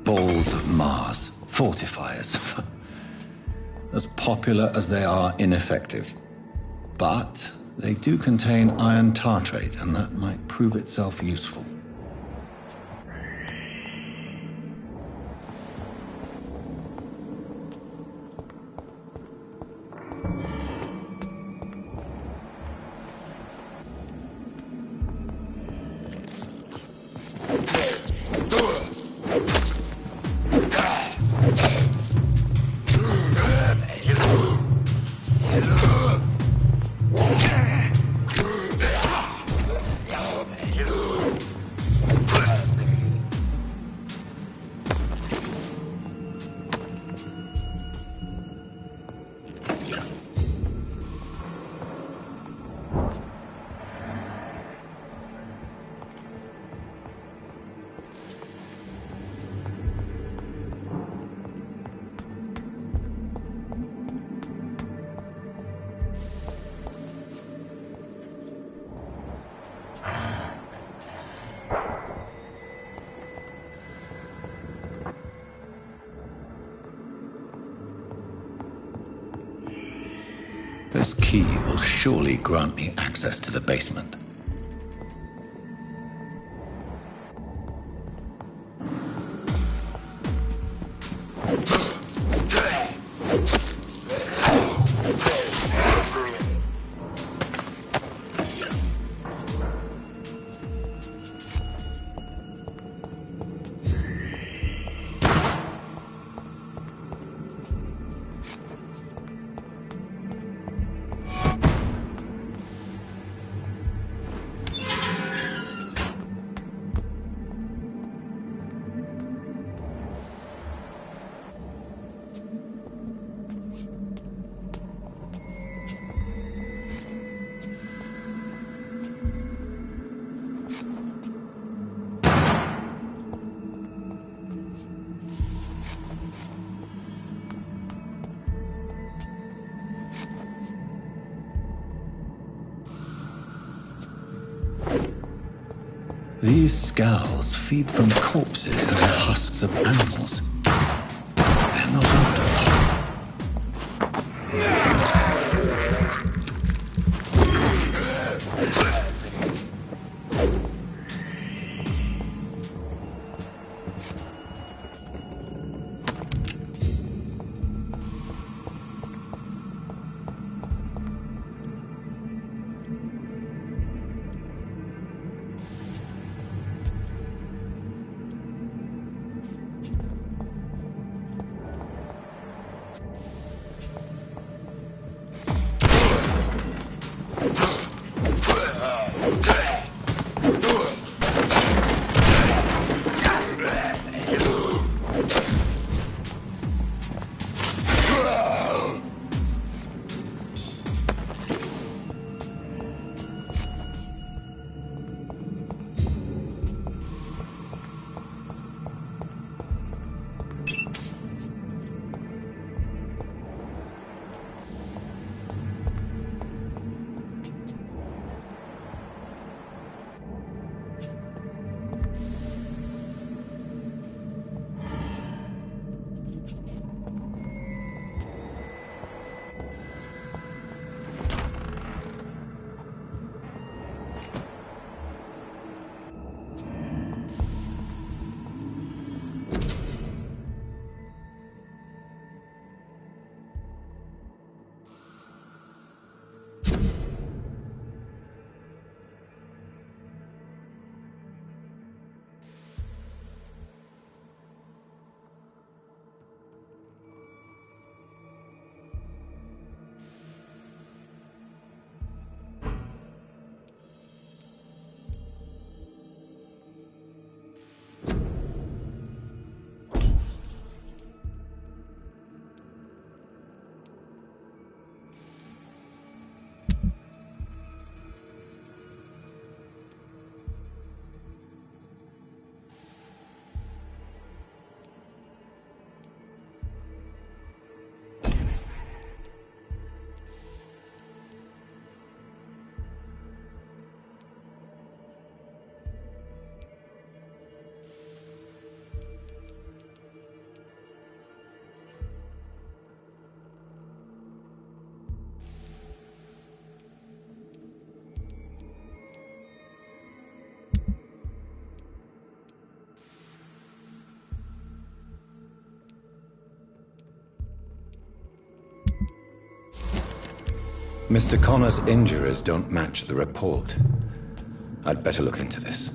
Balls of Mars, fortifiers. As popular as they are ineffective. But they do contain iron tartrate, and that might prove itself useful. This key will surely grant me access to the basement. These scowls feed from corpses and the husks of animals. They're not after. Mr. Connor's injuries don't match the report. I'd better look into this.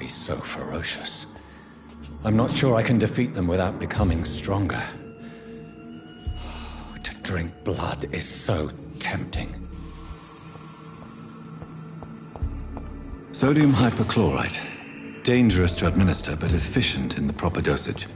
be so ferocious. I'm not sure I can defeat them without becoming stronger. To drink blood is so tempting. Sodium hypochlorite. Dangerous to administer, but efficient in the proper dosage.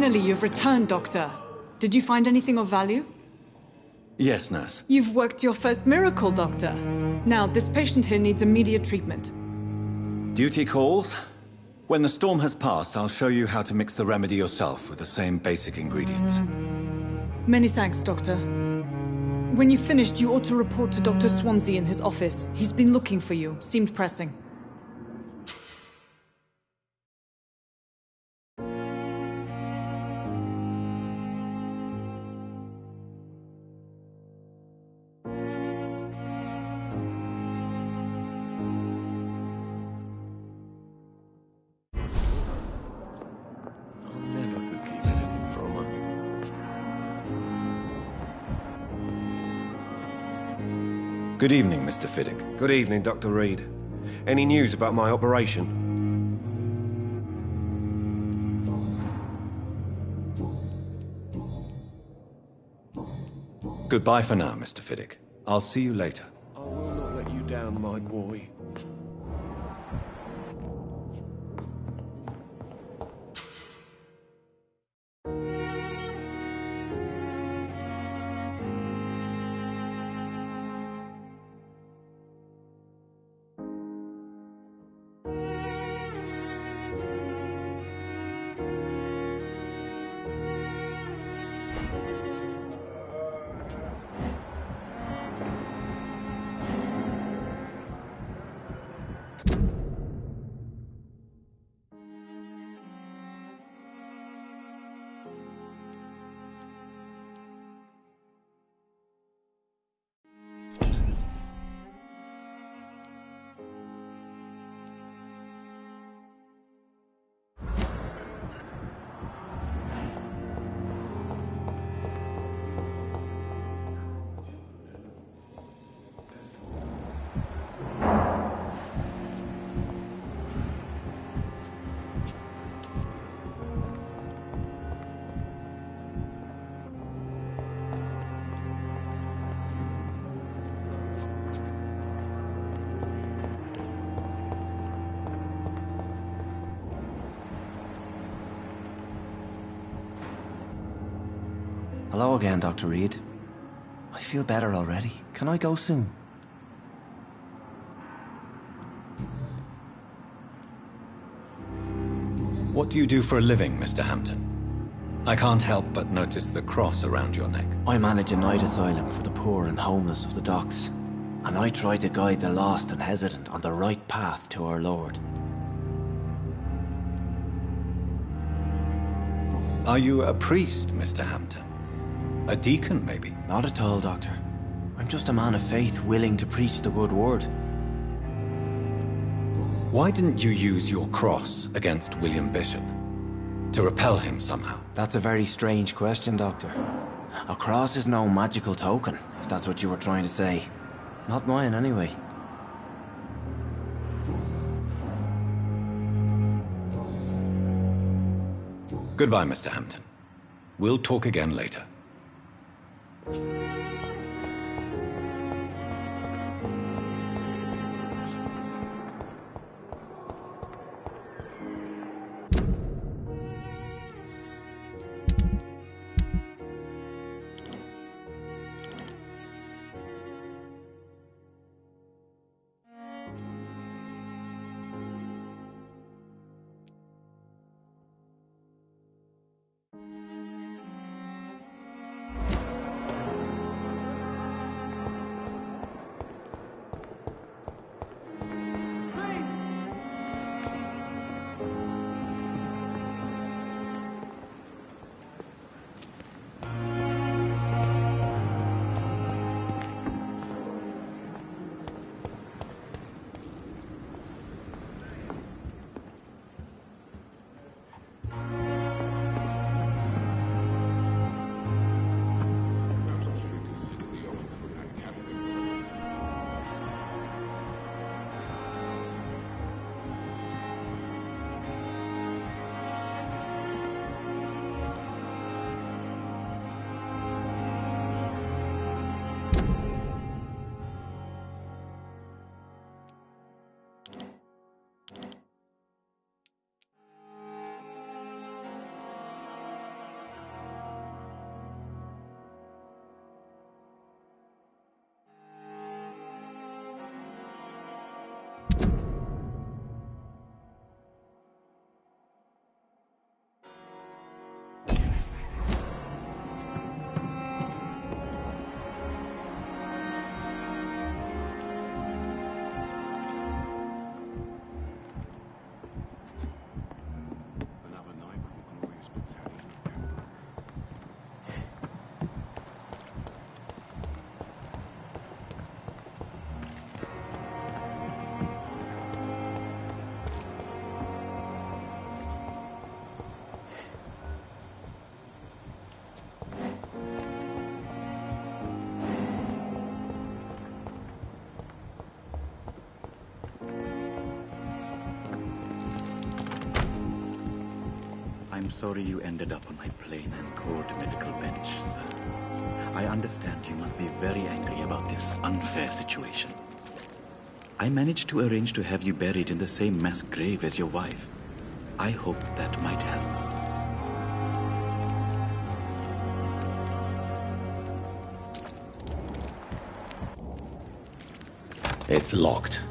Finally, you've returned, Doctor. Did you find anything of value? Yes, nurse. You've worked your first miracle, Doctor. Now, this patient here needs immediate treatment. Duty calls. When the storm has passed, I'll show you how to mix the remedy yourself with the same basic ingredients. Many thanks, Doctor. When you've finished, you ought to report to Dr. Swansea in his office. He's been looking for you. Seemed pressing. Good evening, Mr. Fiddick. Good evening, Dr. Reed. Any news about my operation? Goodbye for now, Mr. Fiddick. I'll see you later. I will not let you down, my boy. Hello again, Dr. Reed. I feel better already. Can I go soon? What do you do for a living, Mr. Hampton? I can't help but notice the cross around your neck. I manage a night asylum for the poor and homeless of the docks, and I try to guide the lost and hesitant on the right path to our Lord. Are you a priest, Mr. Hampton? A deacon, maybe? Not at all, Doctor. I'm just a man of faith willing to preach the good word. Why didn't you use your cross against William Bishop? To repel him somehow? That's a very strange question, Doctor. A cross is no magical token, if that's what you were trying to say. Not mine, anyway. Goodbye, Mr. Hampton. We'll talk again later. I'm sorry you ended up on my plain and cold medical bench, sir. I understand you must be very angry about this unfair situation. I managed to arrange to have you buried in the same mass grave as your wife. I hope that might help. It's locked.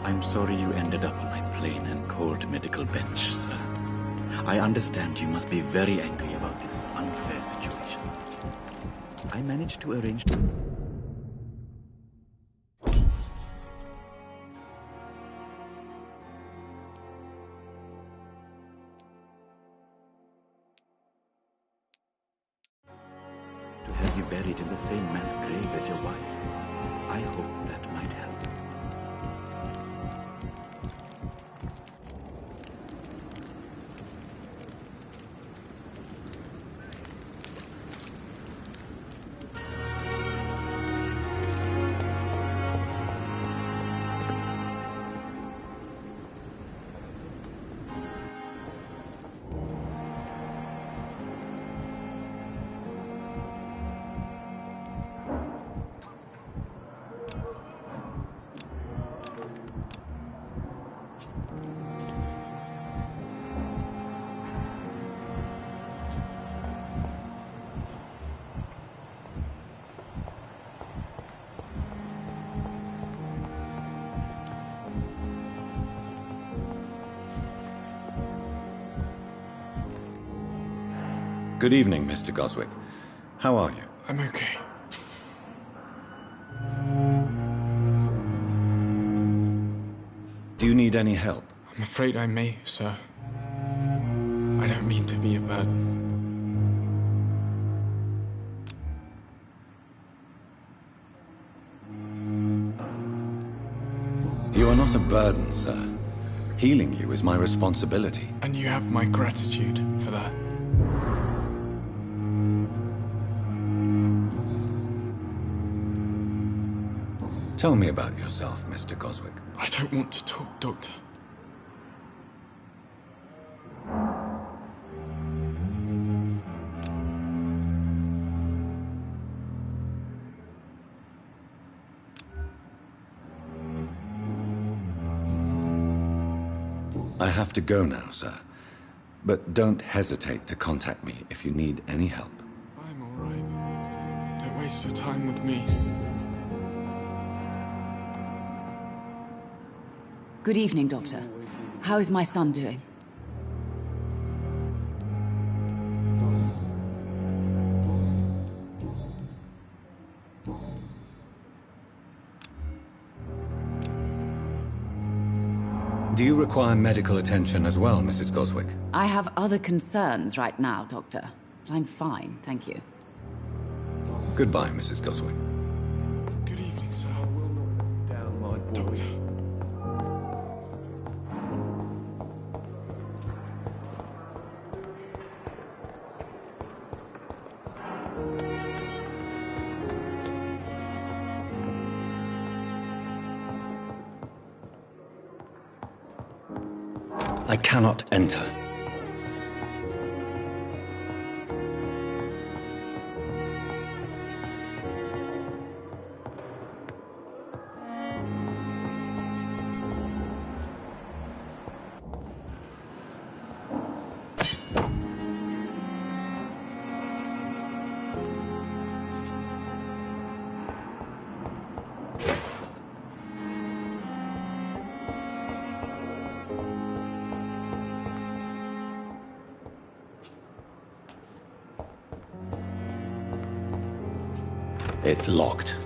I'm sorry you ended up on my plain and cold medical bench, sir. I understand you must be very angry about this unfair situation. I managed to arrange... to have you buried in the same mass grave as your wife. I hope that might help. Good evening, Mr. Goswick. How are you? I'm okay. Do you need any help? I'm afraid I may, sir. I don't mean to be a burden. You are not a burden, sir. Healing you is my responsibility. And you have my gratitude for that. Tell me about yourself, Mr. Goswick. I don't want to talk, Doctor. I have to go now, sir. But don't hesitate to contact me if you need any help. I'm all right. Don't waste your time with me. Good evening, Doctor. How is my son doing? Do you require medical attention as well, Mrs. Goswick? I have other concerns right now, Doctor. But I'm fine, thank you. Goodbye, Mrs. Goswick. Good evening, sir. I will not let down my boy. I cannot enter. It's locked.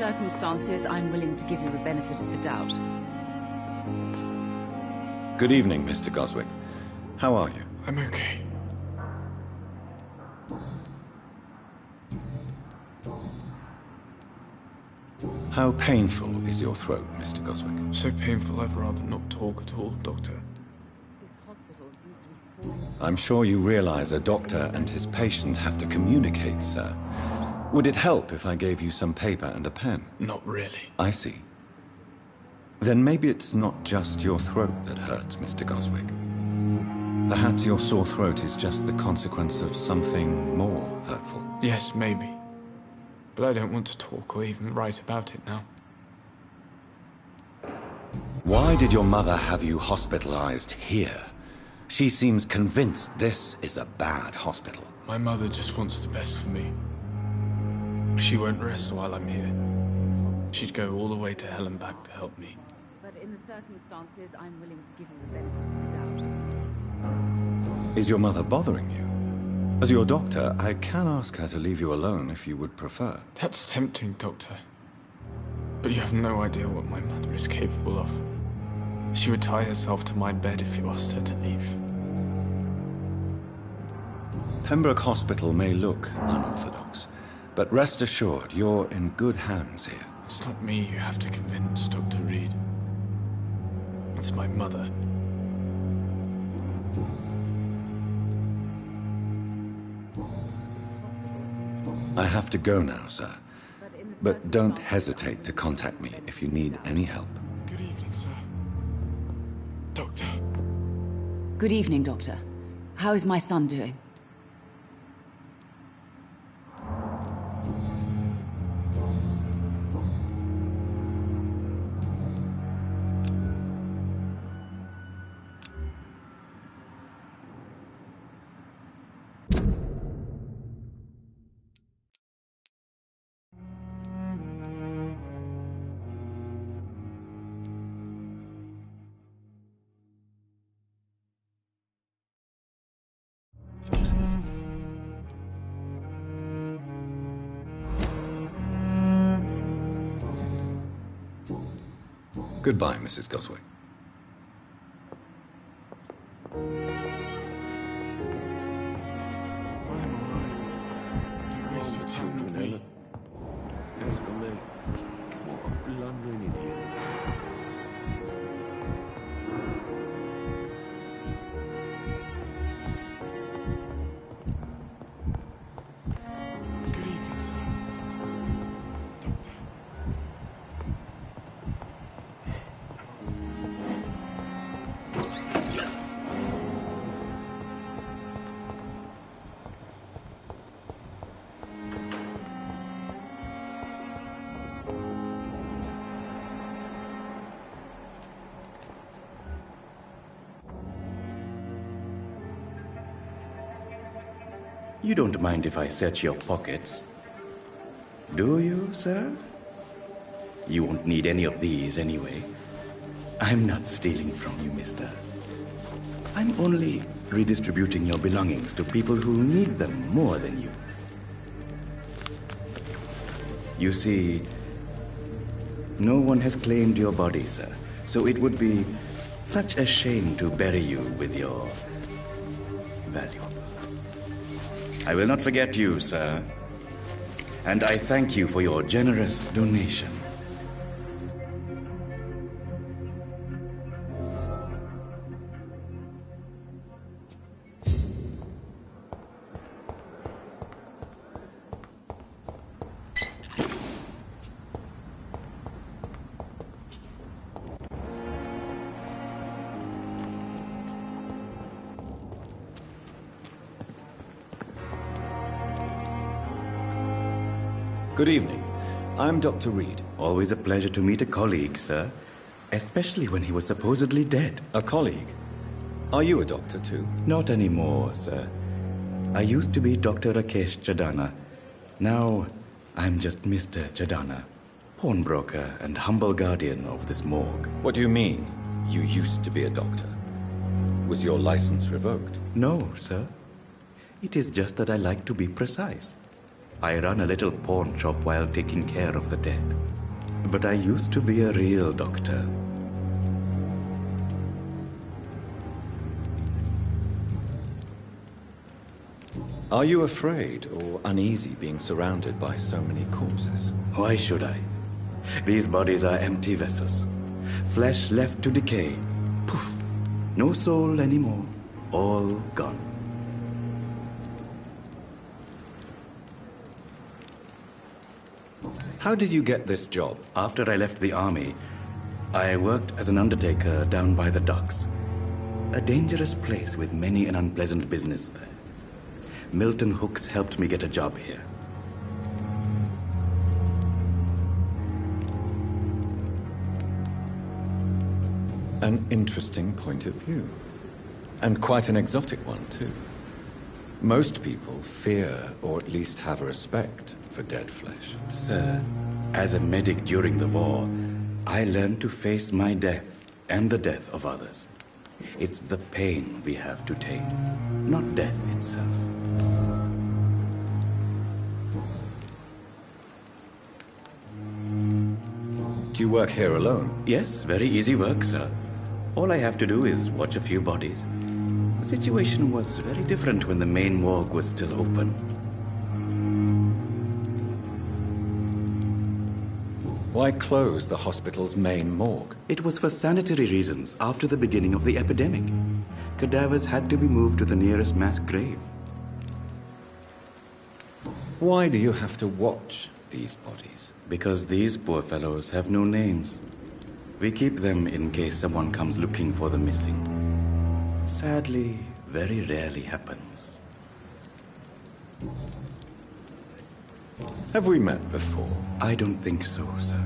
circumstances, I'm willing to give you the benefit of the doubt. Good evening, Mr. Goswick. How are you? I'm okay. How painful is your throat, Mr. Goswick? So painful I'd rather not talk at all, Doctor. I'm sure you realize a doctor and his patient have to communicate, sir. Would it help if I gave you some paper and a pen? Not really. I see. Then maybe it's not just your throat that hurts, Mr. Goswick. Perhaps your sore throat is just the consequence of something more hurtful. Yes, maybe. But I don't want to talk or even write about it now. Why did your mother have you hospitalized here? She seems convinced this is a bad hospital. My mother just wants the best for me. She won't rest while I'm here. She'd go all the way to hell and back to help me. But in the circumstances, I'm willing to give you the benefit of the doubt. Is your mother bothering you? As your doctor, I can ask her to leave you alone if you would prefer. That's tempting, Doctor. But you have no idea what my mother is capable of. She would tie herself to my bed if you asked her to leave. Pembroke Hospital may look unorthodox, but rest assured, you're in good hands here. It's not me you have to convince, Dr. Reed. It's my mother. I have to go now, sir. But don't hesitate to contact me if you need any help. Good evening, sir. Doctor. Good evening, Doctor. How is my son doing? Goodbye, Mrs. Goswick. Don't waste your time with me. Good evening, sir. Doctor. You don't mind if I search your pockets, do you, sir? You won't need any of these anyway. I'm not stealing from you, mister. I'm only redistributing your belongings to people who need them more than you. You see, no one has claimed your body, sir, so it would be such a shame to bury you with your valuables. I will not forget you, sir, and I thank you for your generous donation. Good evening. I'm Dr. Reed. Always a pleasure to meet a colleague, sir. Especially when he was supposedly dead. A colleague? Are you a doctor too? Not anymore, sir. I used to be Dr. Rakesh Chadana. Now, I'm just Mr. Chadana, pawnbroker and humble guardian of this morgue. What do you mean, you used to be a doctor? Was your license revoked? No, sir. It is just that I like to be precise. I run a little pawn shop while taking care of the dead. But I used to be a real doctor. Are you afraid or uneasy being surrounded by so many corpses? Why should I? These bodies are empty vessels. Flesh left to decay. Poof. No soul anymore. All gone. How did you get this job? After I left the army, I worked as an undertaker down by the docks. A dangerous place with many an unpleasant business there. Milton Hooks helped me get a job here. An interesting point of view. And quite an exotic one, too. Most people fear, or at least have a respect, for dead flesh. Sir, as a medic during the war, I learned to face my death and the death of others. It's the pain we have to tame, not death itself. Do you work here alone? Yes, very easy work, sir. All I have to do is watch a few bodies. The situation was very different when the main morgue was still open. Why close the hospital's main morgue? It was for sanitary reasons after the beginning of the epidemic. Cadavers had to be moved to the nearest mass grave. Why do you have to watch these bodies? Because these poor fellows have no names. We keep them in case someone comes looking for the missing. Sadly, very rarely happens. Have we met before? I don't think so, sir.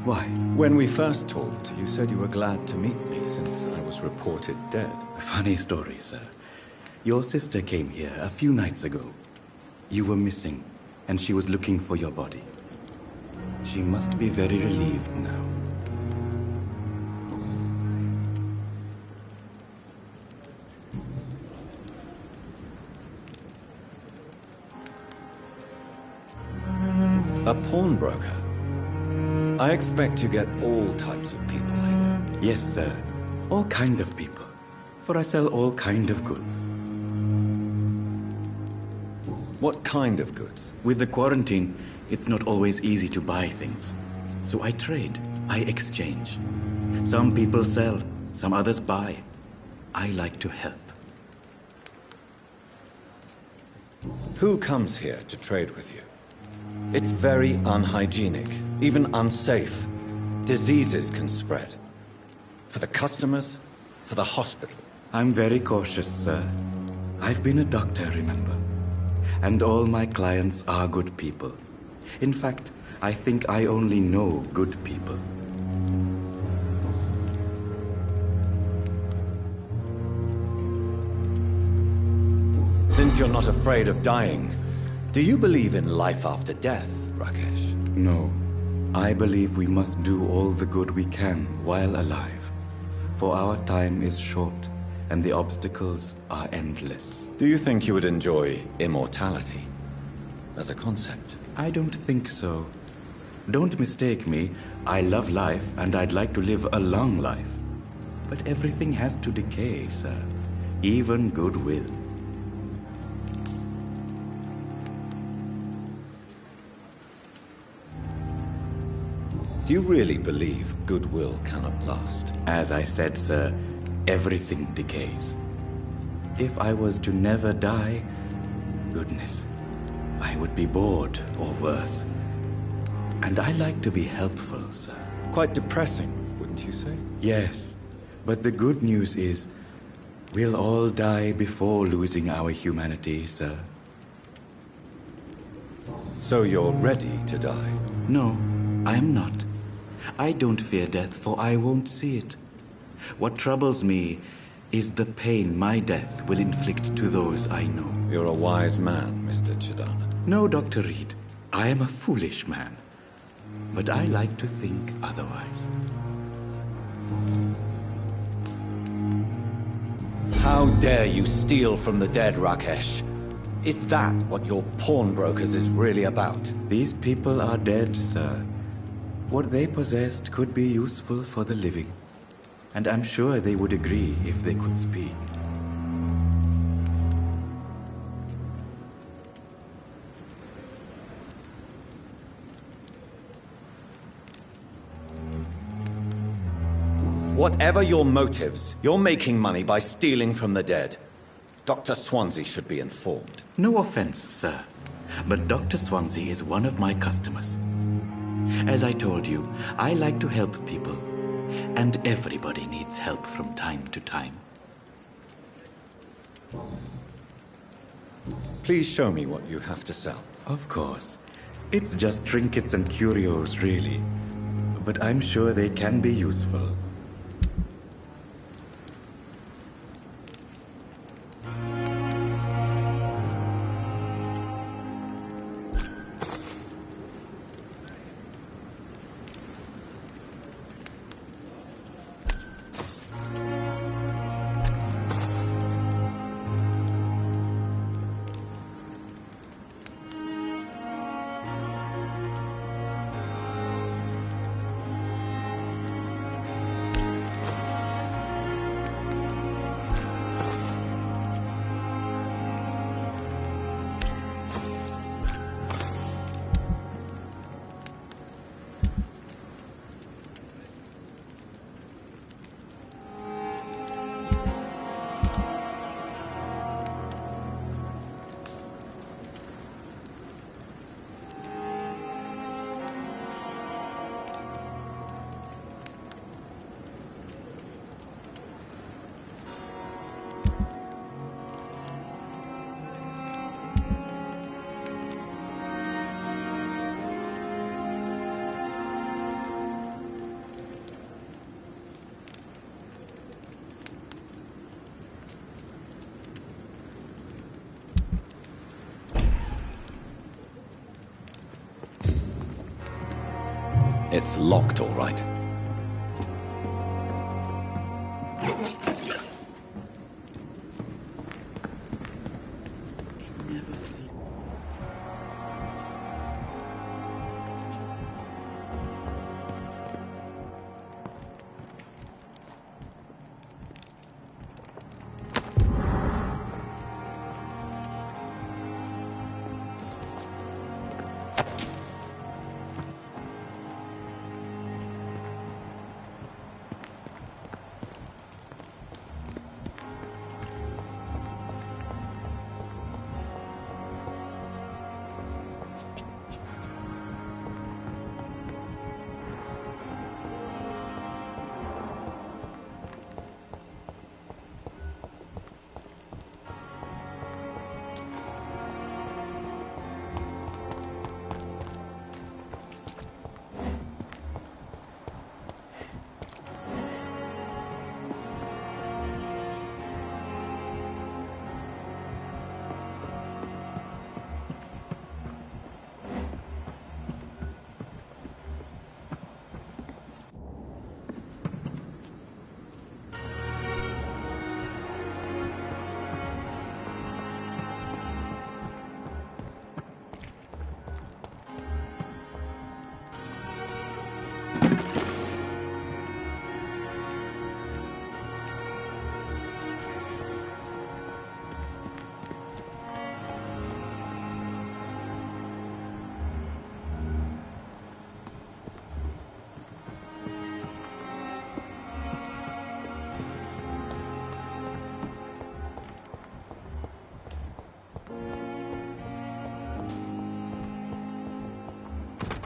Why? When we first talked, you said you were glad to meet me since I was reported dead. A funny story, sir. Your sister came here a few nights ago. You were missing, and she was looking for your body. She must be very relieved now. A pawnbroker? I expect you get all types of people here. Yes, sir. All kind of people. For I sell all kind of goods. What kind of goods? With the quarantine, it's not always easy to buy things. So I trade. I exchange. Some people sell, some others buy. I like to help. Who comes here to trade with you? It's very unhygienic, even unsafe. Diseases can spread. For the customers, for the hospital. I'm very cautious, sir. I've been a doctor, remember? And all my clients are good people. In fact, I think I only know good people. Since you're not afraid of dying, do you believe in life after death, Rakesh? No. I believe we must do all the good we can while alive. For our time is short, and the obstacles are endless. Do you think you would enjoy immortality as a concept? I don't think so. Don't mistake me. I love life, and I'd like to live a long life. But everything has to decay, sir. Even goodwill. Do you really believe goodwill cannot last? As I said, sir, everything decays. If I was to never die, goodness, I would be bored or worse. And I like to be helpful, sir. Quite depressing, wouldn't you say? Yes, but the good news is we'll all die before losing our humanity, sir. So you're ready to die? No, I'm not. I don't fear death, for I won't see it. What troubles me is the pain my death will inflict to those I know. You're a wise man, Mr. Chidana. No, Dr. Reed. I am a foolish man. But I like to think otherwise. How dare you steal from the dead, Rakesh? Is that what your pawnbrokers is really about? These people are dead, sir. What they possessed could be useful for the living. And I'm sure they would agree if they could speak. Whatever your motives, you're making money by stealing from the dead. Dr. Swansea should be informed. No offense, sir, but Dr. Swansea is one of my customers. As I told you, I like to help people, and everybody needs help from time to time. Please show me what you have to sell. Of course. It's just trinkets and curios, really. But I'm sure they can be useful. It's locked, all right.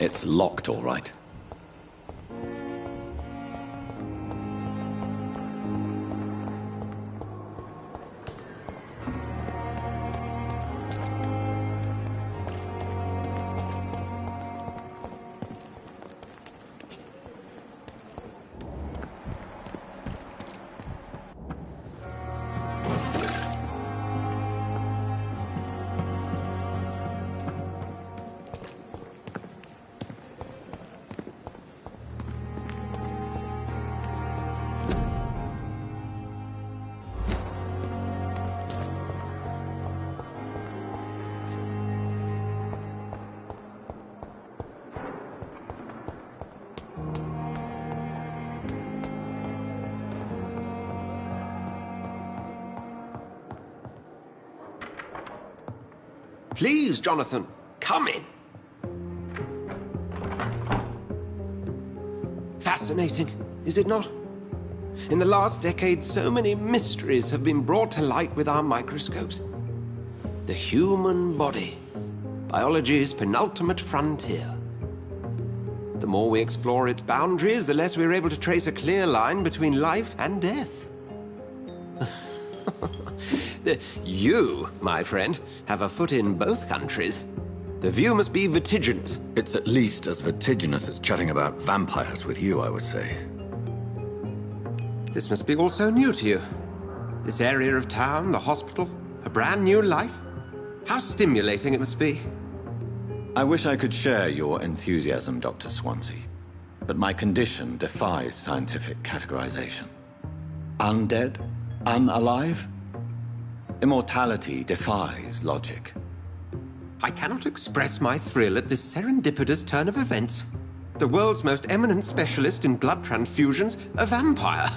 It's locked, all right. Please, Jonathan, come in. Fascinating, is it not? In the last decade, so many mysteries have been brought to light with our microscopes. The human body, biology's penultimate frontier. The more we explore its boundaries, the less we're able to trace a clear line between life and death. You, my friend, have a foot in both countries. The view must be vertiginous. It's at least as vertiginous as chatting about vampires with you, I would say. This must be all so new to you. This area of town, the hospital, a brand new life. How stimulating it must be. I wish I could share your enthusiasm, Dr. Swansea, but my condition defies scientific categorization. Undead? Unalive? Immortality defies logic. I cannot express my thrill at this serendipitous turn of events. The world's most eminent specialist in blood transfusions, a vampire.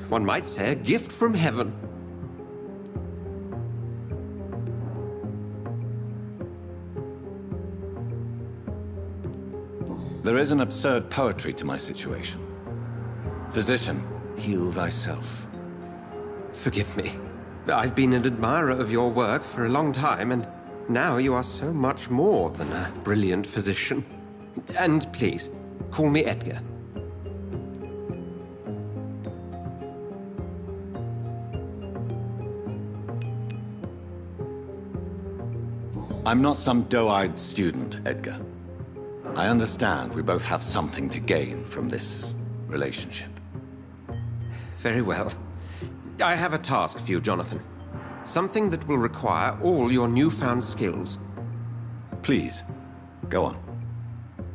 One might say a gift from heaven. There is an absurd poetry to my situation. Physician, heal thyself. Forgive me. I've been an admirer of your work for a long time, and now you are so much more than a brilliant physician. And please, call me Edgar. I'm not some doe-eyed student, Edgar. I understand we both have something to gain from this relationship. Very well. I have a task for you, Jonathan. Something that will require all your newfound skills. Please, go on.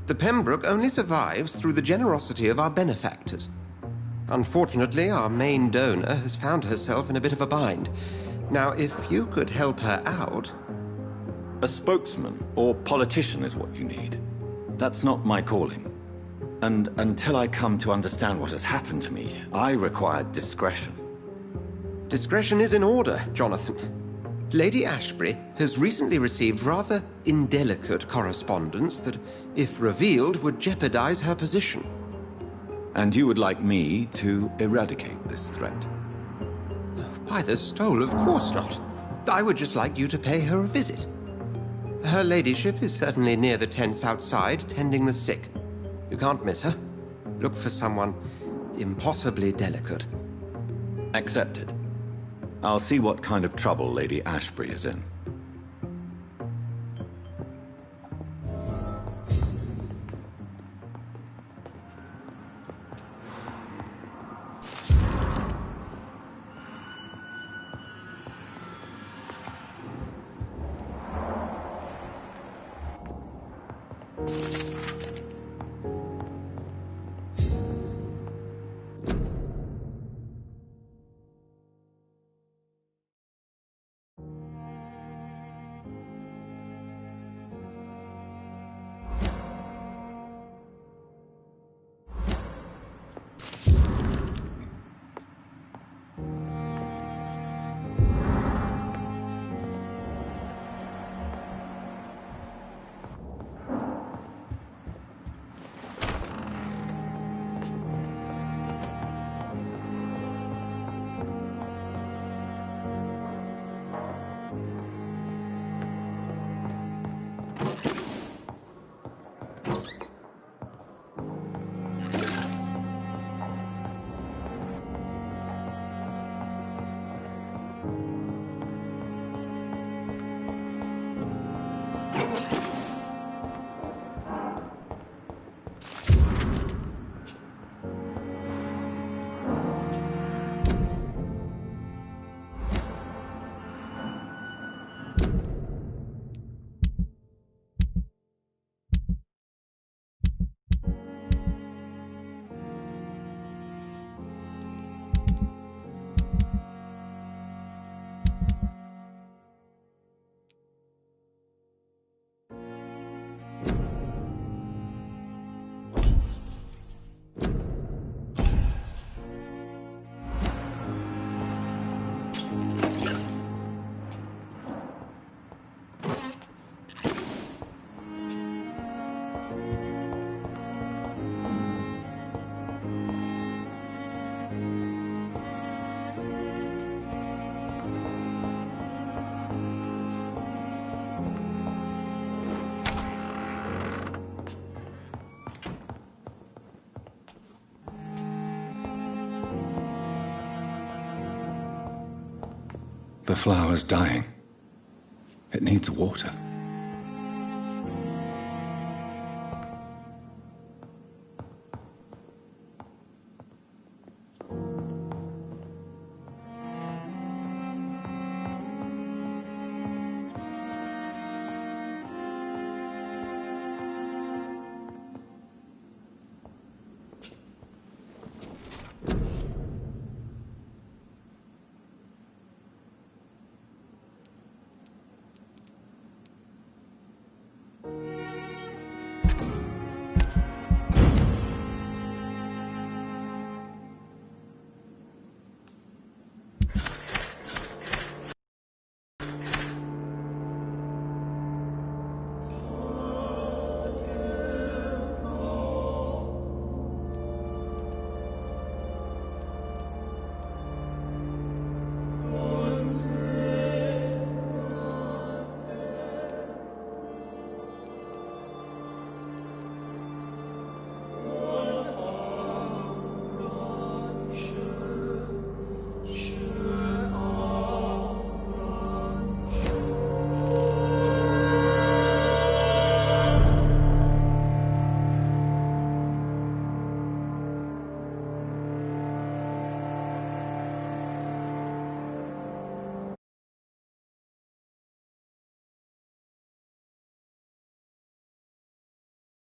The Pembroke only survives through the generosity of our benefactors. Unfortunately, our main donor has found herself in a bit of a bind. Now, if you could help her out... A spokesman or politician is what you need. That's not my calling. And until I come to understand what has happened to me, I require discretion. Discretion is in order, Jonathan. Lady Ashbury has recently received rather indelicate correspondence that, if revealed, would jeopardize her position. And you would like me to eradicate this threat? By the stole, of course not. I would just like you to pay her a visit. Her ladyship is certainly near the tents outside, tending the sick. You can't miss her. Look for someone impossibly delicate. Accepted. I'll see what kind of trouble Lady Ashbury is in. The flower's dying. It needs water.